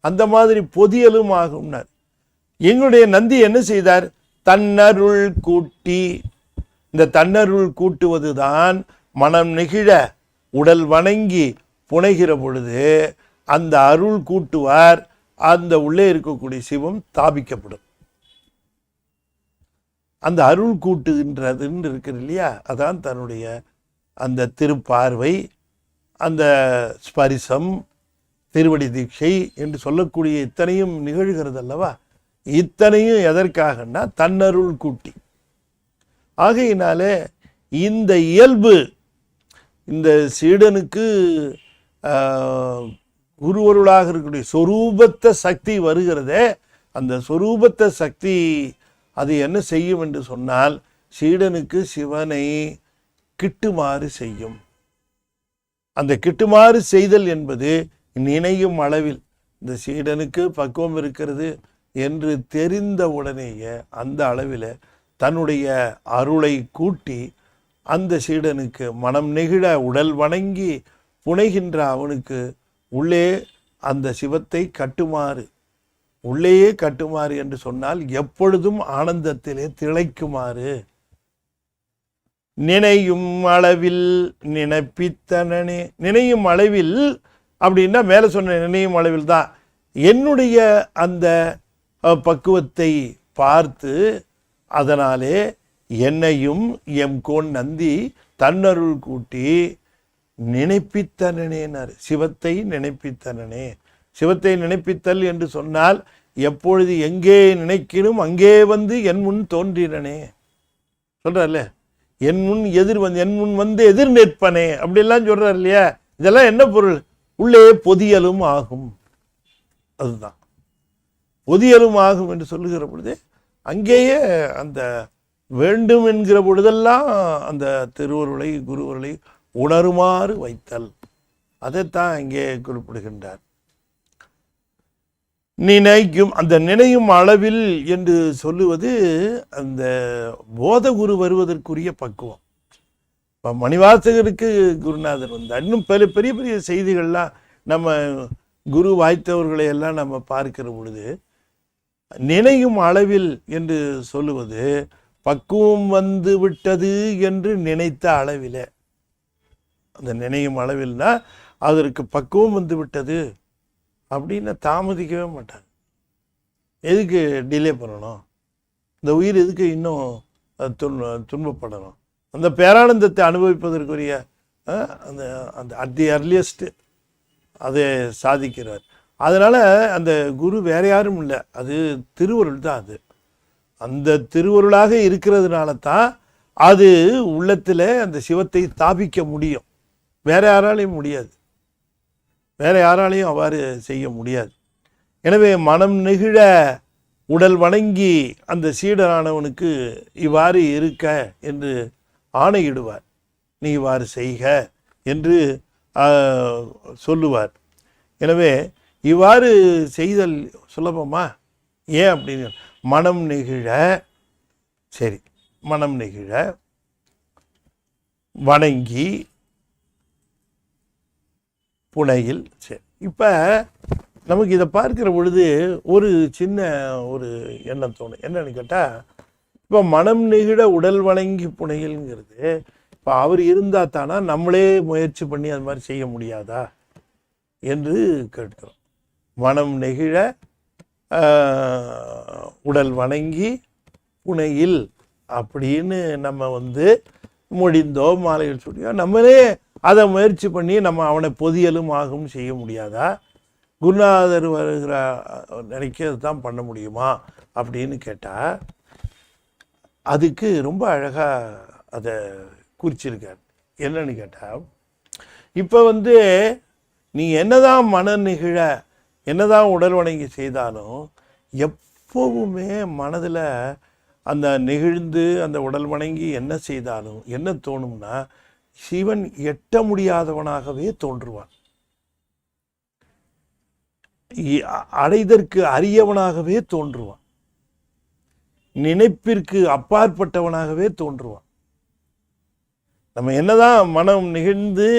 அந்த மாதிரி பொதியலும் ஆகும்னார். எங்களுடைய நந்தி என்ன செய்தார்? தன்னருள் கூட்டி, இந்த தன்னருள் கூட்டுவது தான் மனம் நெகிழ உடல் வணங்கி புனைகிற பொழுது அந்த அருள் கூட்டுவார், அந்த உள்ளே இருக்கக்கூடிய சிவம் தாபிக்கப்படும். அந்த அருள் கூட்டுகின்றதுன்னு இருக்குது இல்லையா? அதான் தன்னுடைய அந்த திருப்பார்வை, அந்த ஸ்பரிசம், திருவடி தீட்சை என்று சொல்லக்கூடிய இத்தனையும் நிகழ்கிறது அல்லவா? இத்தனையும் எதற்காகன்னா தன்னருள் கூட்டி. ஆகையினாலே இந்த இயல்பு இந்த சீடனுக்கு குருவருளாக இருக்கக்கூடிய சொரூபத்த சக்தி வருகிறதே, அந்த சொரூபத்த சக்தி அது என்ன செய்யும் என்று சொன்னால் சீடனுக்கு சிவனை கிட்டுமாறு செய்யும். அந்த கிட்டுமாறு செய்தல் என்பது நினையும் அளவில் இந்த சீடனுக்கு பக்குவம் இருக்கிறது என்று தெரிந்த உடனேயே அந்த அளவில் தன்னுடைய அருளை கூட்டி அந்த சீடனுக்கு மனம் நெகிழ உடல் வணங்கி புனைகின்ற அவனுக்கு உள்ளே அந்த சிவத்தை கட்டுமாறு, உள்ளேயே கட்டுமாறு என்று சொன்னால் எப்பொழுதும் ஆனந்தத்திலே திளைக்குமாறு. நினையும் அளவில் நினைப்பித்தனனே, நினையும் அளவில் அப்படின்னா மேலே சொன்ன நினையும் அளவில் தான் என்னுடைய அந்த பக்குவத்தை பார்த்து அதனாலே என்னையும் எம்கோன் நந்தி தன்னருள் கூட்டி நினைப்பித்தனனேனார். சிவத்தை நினைப்பித்தனனே. சிவத்தை நினைப்பித்தல் என்று சொன்னால் எப்பொழுது எங்கே நினைக்கணும் அங்கே வந்து என் முன் தோன்றினனே சொல்றார்ல, என் முன் என் முன் வந்து எதிர் நிற்பனே அப்படிலாம் சொல்றார் இல்லையா? இதெல்லாம் என்ன பொருள்? உள்ளே பொதியலும் ஆகும். அதுதான் பொதியலும் ஆகும் என்று சொல்லுகிற பொழுது அங்கேயே அந்த வேண்டும் என்கிற பொழுதெல்லாம் அந்த திருவருளை குருவருளை உணருமாறு வைத்தல், அதைத்தான் இங்கே குறிப்பிடுகின்றார். நினைக்கும் அந்த நினையும் அளவில் என்று சொல்லுவது அந்த போதகுரு வருவதற்குரிய பக்குவம். இப்போ மணிவாசகருக்கு குருநாதர் வந்தார். இன்னும் பெரிய பெரிய செய்திகள்லாம் நம்ம குரு வாய்த்தவர்களை எல்லாம் நம்ம பார்க்கிற பொழுது நினையும் அளவில் என்று சொல்லுவது பக்குவம் வந்து விட்டது என்று நினைத்த அளவிலே. அந்த நினையும் அளவில்னா அதற்கு பக்குவம் வந்து விட்டது அப்படின்னு தாமதிக்கவே மாட்டாங்க. எதுக்கு டிலே பண்ணணும்? இந்த உயிர் எதுக்கு இன்னும் துன்பப்படணும்? அந்த பேரானந்தத்தை அனுபவிப்பதற்குரிய அந்த அந்த அட் தி அர்லியஸ்ட் அதை சாதிக்கிறார். அதனால் அந்த குரு வேற யாரும் இல்லை, அது திருவருள் தான். அது அந்த திருவருளாக இருக்கிறதுனால தான் அது உள்ளத்தில் அந்த சிவத்தை ஸ்தாபிக்க முடியும். வேற யாராலையும் முடியாது, வேற யாராலையும் அவ்வாறு செய்ய முடியாது. எனவே மனம் நெகிழ உடல் வணங்கி அந்த சீடரானவனுக்கு இவ்வாறு இருக்க என்று ஆணையிடுவார். நீ இவ்வாறு செய்க என்று சொல்லுவார். எனவே இவ்வாறு செய்தல் சுலபமா? ஏன் அப்படின்னு, மனம் நெகிழ, சரி, மனம் நெகிழ வணங்கி புனையில். சரி, இப்போ நமக்கு இதை பார்க்கிற பொழுது ஒரு சின்ன ஒரு எண்ணம் தோணும். என்னன்னு கேட்டால், இப்போ மனம் நெகிழ உடல் வணங்கி புனையில்ங்கிறது இப்போ அவர் இருந்தால் தானா நம்மளே முயற்சி பண்ணி அது மாதிரி செய்ய முடியாதா என்று கேட்கிறோம். மனம் நெகிழ உடல் வணங்கி புனையில் அப்படின்னு நம்ம மொழிந்தோ மாலைகள் சொல்லியோ நம்மளே அதை முயற்சி பண்ணி நம்ம அவனை பொதியலும் ஆகும் செய்ய முடியாதா? குருநாதர் வருகிற நினைக்கிறது தான் பண்ண முடியுமா அப்படின்னு கேட்டால், அதுக்கு ரொம்ப அழகாக அதை குறிச்சிருக்கார். என்னன்னு கேட்டால், இப்போ நீ என்னதான் மன நெகிழ என்னதான் உடல் வணங்கி செய்தாலும் எப்போவுமே மனதில் அந்த நெகிழ்ந்து அந்த உடல் வணங்கி என்ன செய்தாலும் என்ன தோணும்னா, சிவன் எட்ட முடியாதவனாகவே தோன்றுவான், அடைதற்கு அரியவனாகவே தோன்றுவான், நினைப்பிற்கு அப்பாற்பட்டவனாகவே தோன்றுவான். நம்ம என்னதான் மனம் நெகிழ்ந்து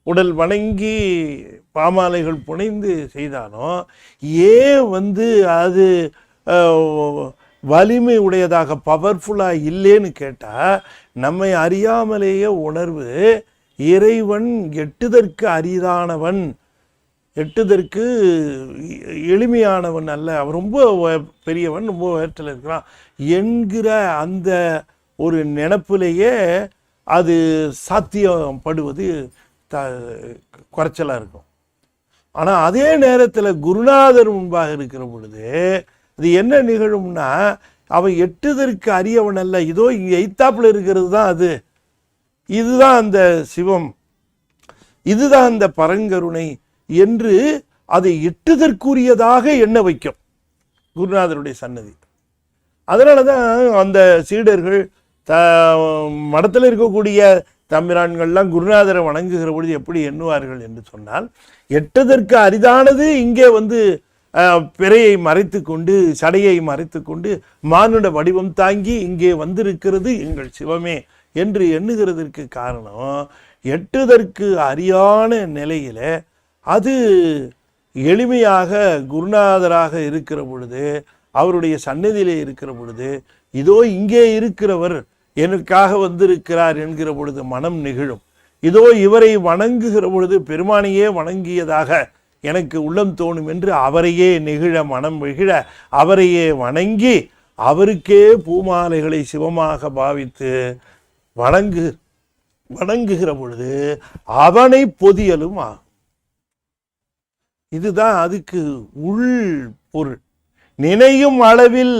உடல் வணங்கி பாமாலைகள் புனைந்து செய்தாலும் ஏன் அது வலிமை உடையதாக பவர்ஃபுல்லாக இல்லைன்னு கேட்டால், நம்மை அறியாமலேயே உணர்வு இறைவன் எட்டுதற்கு அரிதானவன், எட்டுதற்கு எளிமையானவன் அல்ல, அவன் ரொம்ப பெரியவன், ரொம்ப உயரத்தில் இருக்கிறான் என்கிற அந்த ஒரு நினப்பிலேயே அது சாத்தியப்படுவது குறைச்சலாக இருக்கும். ஆனால் அதே நேரத்தில் குருநாதர் முன்பாக இருக்கிற பொழுது அது என்ன நிகழும்னா, அவன் எட்டுதற்கு அரியவன் அல்ல, இதோ இங்கே எய்த்தாப்பில் இருக்கிறது தான் அது, இதுதான் அந்த சிவம், இதுதான் அந்த பரங்கருணை என்று அதை எட்டுதற்குரியதாக எண்ண வைக்கும் குருநாதருடைய சன்னதி. அதனால தான் அந்த சீடர்கள் மடத்தில் இருக்கக்கூடிய தம்பிரான்கள்லாம் குருநாதரை வணங்குகிற பொழுது எப்படி எண்ணுவார்கள் என்று சொன்னால், எட்டதற்கு அரிதானது இங்கே பிறையை மறைத்து கொண்டு சடையை மறைத்து கொண்டு மானுட வடிவம் தாங்கி இங்கே வந்திருக்கிறது எங்கள் சிவமே என்று எண்ணுகிறதற்கு காரணம், எட்டுதற்கு அரியான நிலையில அது எளிமையாக குருநாதராக இருக்கிற பொழுது, அவருடைய சன்னதியிலே இருக்கிற பொழுது, இதோ இங்கே இருக்கிறவர் எனக்காக வந்திருக்கிறார் என்கிற பொழுது மனம் நெகிழும். இதோ இவரை வணங்குகிற பொழுது பெருமானையே வணங்கியதாக எனக்கு உள்ளம் தோணும் என்று அவரையே நெகிழ மனம் நெகிழ அவரையே வணங்கி அவருக்கே பூமாலைகளை சிவமாக பாவித்து வணங்குகிற பொழுது அவனை பொதியலும் ஆகும். இதுதான் அதுக்கு உள் பொருள். நினையும் அளவில்,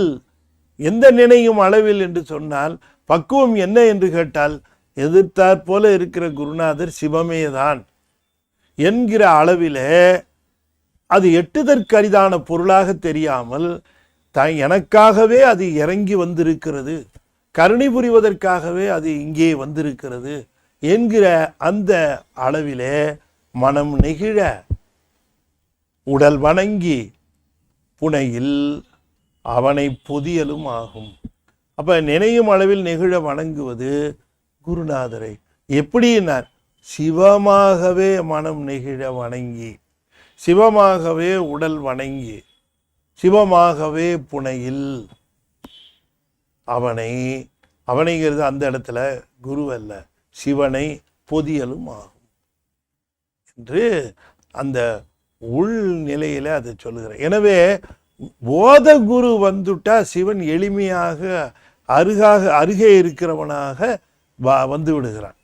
எந்த நினையும் அளவில் என்று சொன்னால் பக்குவம் என்ன என்று கேட்டால், எதிர்த்தாற் போல இருக்கிற குருநாதர் சிவமேதான் என்கிற அளவிலே அது எட்டுதற்கு அரிதான பொருளாக தெரியாமல் எனக்காகவே அது இறங்கி வந்திருக்கிறது, கருணை புரிவதற்காகவே அது இங்கே வந்திருக்கிறது என்கிற அந்த அளவிலே மனம் நெகிழ உடல் வணங்கி புனையில் அவனை பொதியலும் ஆகும். அப்ப நினையும் அளவில் நெகிழ வணங்குவது குருநாதரை. எப்படின்னார், சிவமாகவே மனம் நெகிழ வணங்கி, சிவமாகவே உடல் வணங்கி, சிவமாகவே புனையில் அவனைங்கிறது அந்த இடத்துல குரு அல்ல, சிவனை பொதியலும் ஆகும். என்று அந்த உள் நிலையில அதை சொல்லுகிறேன். எனவே போத குரு வந்துட்டா சிவன் எளிமையாக அருகே இருக்கிறவனாக வந்து விடுகிறான்.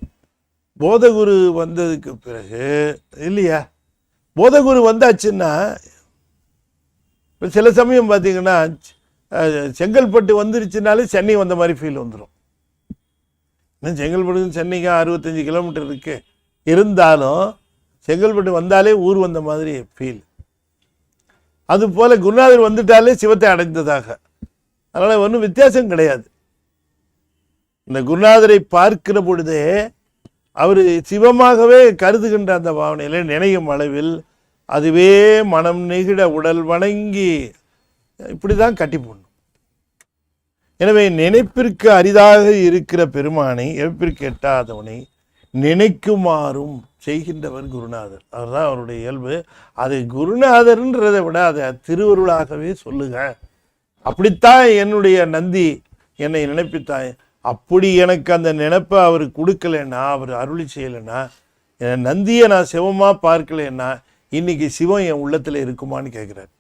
போதகுரு வந்ததுக்கு பிறகு இல்லையா, போதகுரு வந்தாச்சுன்னா சில சமயம் பார்த்தீங்கன்னா செங்கல்பட்டு வந்துருச்சுனாலே சென்னை வந்த மாதிரி ஃபீல் வந்துடும். செங்கல்பட்டு சென்னைக்கு 65 கிலோமீட்டர் இருக்கு, இருந்தாலும் செங்கல்பட்டு வந்தாலே ஊர் வந்த மாதிரி ஃபீல். அது போல குருநாதர் வந்துட்டாலே சிவத்தை அடைந்ததாக. அதனால ஒன்றும் வித்தியாசம் கிடையாது. இந்த குருநாதரை பார்க்கிற பொழுதே அவர் சிவமாகவே கருதுகின்ற அந்த பாவனையில நினையும் அளவில் அதுவே மனம் நெகிழ உடல் வணங்கி இப்படிதான் கட்டி போடணும். எனவே நினைப்பிற்கு அரிதாக இருக்கிற பெருமானை, இழப்பிற்கு எட்டாதவனை நினைக்குமாறும் செய்கின்றவர் குருநாதர். அதுதான் அவருடைய இயல்பு. அது குருநாதர்ன்றதை விட அதை திருவருளாகவே சொல்லுங்க. அப்படித்தான் என்னுடைய நந்தி என்னை நினைப்பித்தாய். அப்படி எனக்கு அந்த நினைப்பை அவர் கொடுக்கலன்னா, அவர் அருளி செய்யலைன்னா, என் நந்தியை நான் சிவமா பார்க்கலன்னா இன்னைக்கு சிவம் என் உள்ளத்துல இருக்குமான்னு கேட்கிறார்.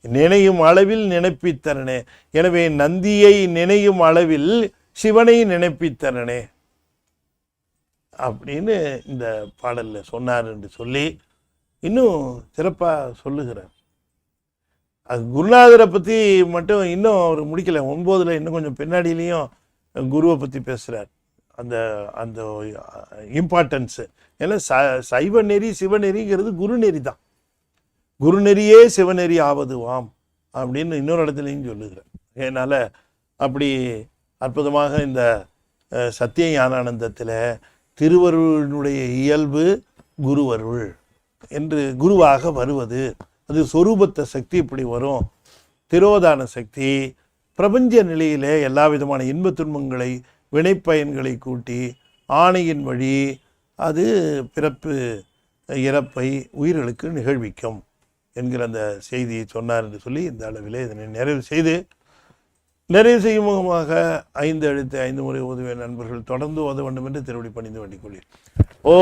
நினையும் அளவில் நினைப்பித்தரனே. எனவே நந்தியை நினையும் அளவில் சிவனை நினைப்பித்தரனே அப்படின்னு இந்த பாடல்ல சொன்னார் என்று சொல்லி இன்னும் சிறப்பா சொல்லுகிறார். அது குருநாதரை பத்தி மட்டும் இன்னும் அவர் முடிக்கல. 9ல் இன்னும் கொஞ்சம் பின்னாடியிலையும் குருவை பத்தி பேசுறார். அந்த அந்த இம்பார்ட்டன்ஸ். ஏன்னா சைவ நெறி சிவநெறிங்கிறது குருநெறி தான். குருநெறியே சிவநெறி ஆவதுவாம் அப்படின்னு இன்னொரு இடத்துலையும் சொல்லுகிறார். அதனால அப்படி அற்புதமாக இந்த சத்திய ஞானானந்தத்தில் திருவருளினுடைய இயல்பு குருவருள் என்று குருவாக வருவது, அது சொரூபத்த சக்தி இப்படி வரும். திரோதான சக்தி பிரபஞ்ச நிலையிலே எல்லா விதமான இன்பத் துன்பங்களை வினைப்பயன்களை கூட்டி ஆணையின் வழி அது பிறப்பு இறப்பை உயிர்களுக்கு நிகழ்விக்கும் என்கிற அந்த செய்தியை சொன்னார் என்று சொல்லி இந்த அளவிலே இதனை நிறைவு செய்யும் முகமாக 5 எழுத்து 5 முறை ஓதுவே நண்பர்கள் தொடர்ந்து ஓத வேண்டும் என்று திருவடி பணிந்து வேண்டிக் கொள்கிறேன். ஓ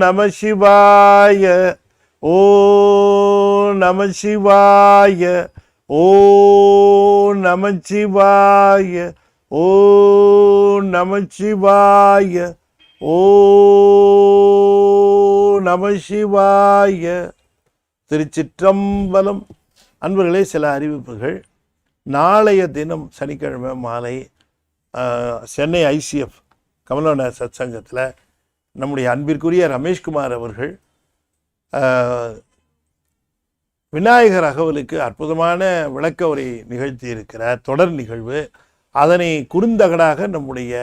நம சிவாய, ஓ நம சிவாய, ஓ நம சிவாய, ஓ நம சிவாய, ஓ நம சிவாய. திருச்சிற்றம்பலம். அன்பர்களே, சில அறிவிப்புகள். நாளைய தினம் சனிக்கிழமை மாலை சென்னை ICF கமலவன சத்சங்கத்தில் நம்முடைய அன்பிற்குரிய ரமேஷ்குமார் அவர்கள் விநாயகர் அகவலுக்கு அற்புதமான விளக்க உரை நிகழ்த்தி இருக்கிறார். தொடர் நிகழ்வு. அதனை குறுந்தகடாக நம்முடைய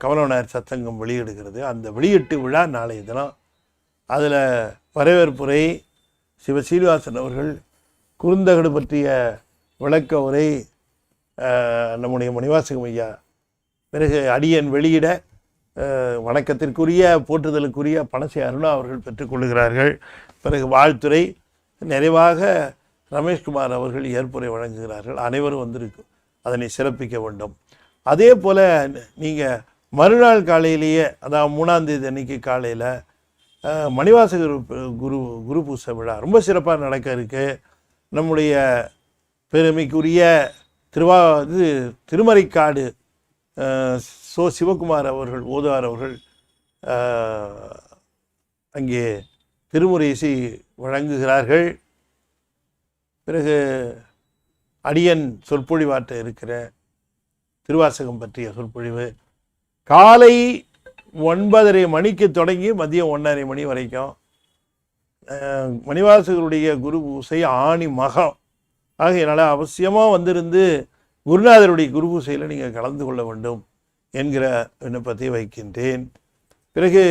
கமலவனார் சத்சங்கம் வெளியிடுகிறது. அந்த வெளியீட்டு விழா நாளைய தினம். அதில் வரவேற்புரை சிவசீனிவாசன் அவர்கள் குறுந்தகடு பற்றிய விளக்க உரை நம்முடைய மணிவாசகம் ஐயா, பிறகு அடியன் வெளியிட வணக்கத்திற்குரிய போற்றுதலுக்குரிய பனசை அருணா அவர்கள் பெற்றுக்கொள்கிறார்கள். பிறகு வாழ்த்துறை நிறைவாக ரமேஷ்குமார் அவர்கள் ஏற்புரை வழங்குகிறார்கள். அனைவரும் வந்திருக்கு, அதனை சிறப்பிக்க வேண்டும். அதே போல் நீங்கள் மறுநாள் காலையிலேயே, அதாவது 3ஆம் தேதி அன்னைக்கு காலையில் மணிவாசகர் குரு பூசை விழா ரொம்ப சிறப்பாக நடக்க இருக்கு. நம்முடைய பெருமைக்குரிய திருமறைக்காடு சிவகுமார் அவர்கள் ஓதுவார் அவர்கள் அங்கே திருமுறை இசை வழங்குகிறார்கள். பிறகு அடியன் சொற்பொழிவாற்ற இருக்கிற திருவாசகம் பற்றிய சொற்பொழிவு காலை 9:30 மணிக்கு தொடங்கி மதியம் 1:30 மணி வரைக்கும். மணிவாசகருடைய குரு பூசை ஆணி மகம் ஆகையினால அவசியமாக வந்திருந்து குருநாதருடைய குரு பூசையில் நீங்கள் கலந்து கொள்ள வேண்டும் என்கிற விண்ணப்பத்தை வைக்கின்றேன். பிறகு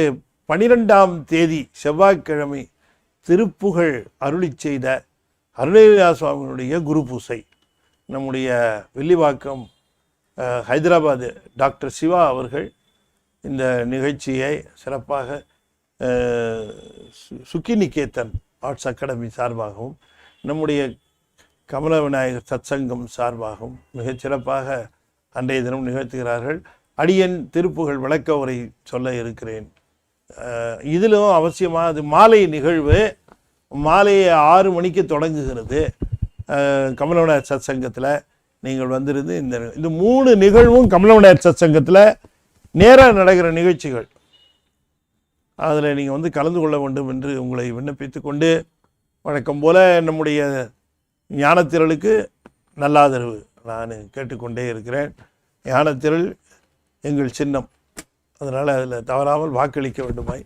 12ஆம் தேதி செவ்வாய்க்கிழமை திருப்புகழ் அருளி செய்த அருணகிரிநாத சுவாமியினுடைய குரு பூசை நம்முடைய வில்லிவாக்கம் ஹைதராபாத் டாக்டர் சிவா அவர்கள் இந்த நிகழ்ச்சியை சிறப்பாக சுக்கிநிகேதன் ஆர்ட்ஸ் அகாடமி சார்பாகவும் நம்முடைய கமல விநாயகர் சத்சங்கம் சார்பாகவும் மிகச் சிறப்பாக அன்றைய தினம் நிகழ்த்துகிறார்கள். அடியன் திருப்புகழ் விளக்க உரை சொல்ல இருக்கிறேன் இதிலும் அவசியமாக அது மாலை நிகழ்வு, மாலை 6 மணிக்கு தொடங்குகிறது. கமலவனார் சத் சங்கத்தில் நீங்கள் வந்திருந்து இந்த 3 நிகழ்வும் கமலவனார் சத் சங்கத்தில் நேராக நடக்கிற நிகழ்ச்சிகள். அதில் நீங்கள் வந்து கலந்து கொள்ள வேண்டும் என்று உங்களை விண்ணப்பித்து கொண்டு, வழக்கம் போல் நம்முடைய ஞானத்திரளுக்கு நல்லாதரவு நான் கேட்டுக்கொண்டே இருக்கிறேன். ஞானத்திரள் எங்கள் சின்னம், அதனால் அதில் தவறாமல் வாக்களிக்க வேண்டுமாய்.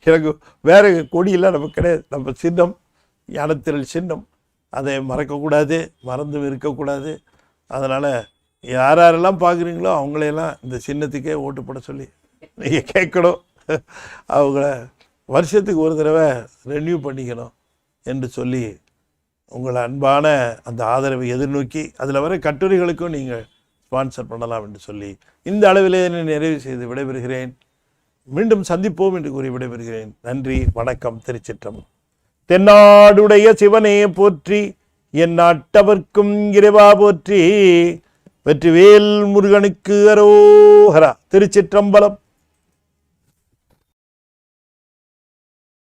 எனக்கு வேற கொடியெல்லாம் நமக்கு கிடையாது, நம்ம சின்னம் ஞானத்திரள் சின்னம், அதை மறக்கக்கூடாது, மறந்தும் இருக்கக்கூடாது. அதனால் யாரெல்லாம் பார்க்குறீங்களோ அவங்களையெல்லாம் இந்த சின்னத்துக்கே ஓட்டு போட சொல்லி நீங்கள் கேட்கணும். அவங்கள வருஷத்துக்கு ஒரு தடவை ரெனியூ பண்ணிக்கணும் என்று சொல்லி உங்களை அன்பான அந்த ஆதரவை எதிர்நோக்கி அதில் வர கட்டுரைகளுக்கும் நீங்கள் ஸ்பான்சர் பண்ணலாம் என்று சொல்லி இந்த அளவிலே நிறைவு செய்து விடைபெறுகிறேன். மீண்டும் சந்திப்போம் என்று கூறி விடைபெறுகிறேன். நன்றி, வணக்கம். திருச்சிற்றம்பலம். தென்னாடுடைய சிவனே போற்றி, என் நாட்டவர்க்கும் இறைவா போற்றி, வெற்றிவேல் முருகனுக்கு அரோகரா. திருச்சிற்றம்பலம்.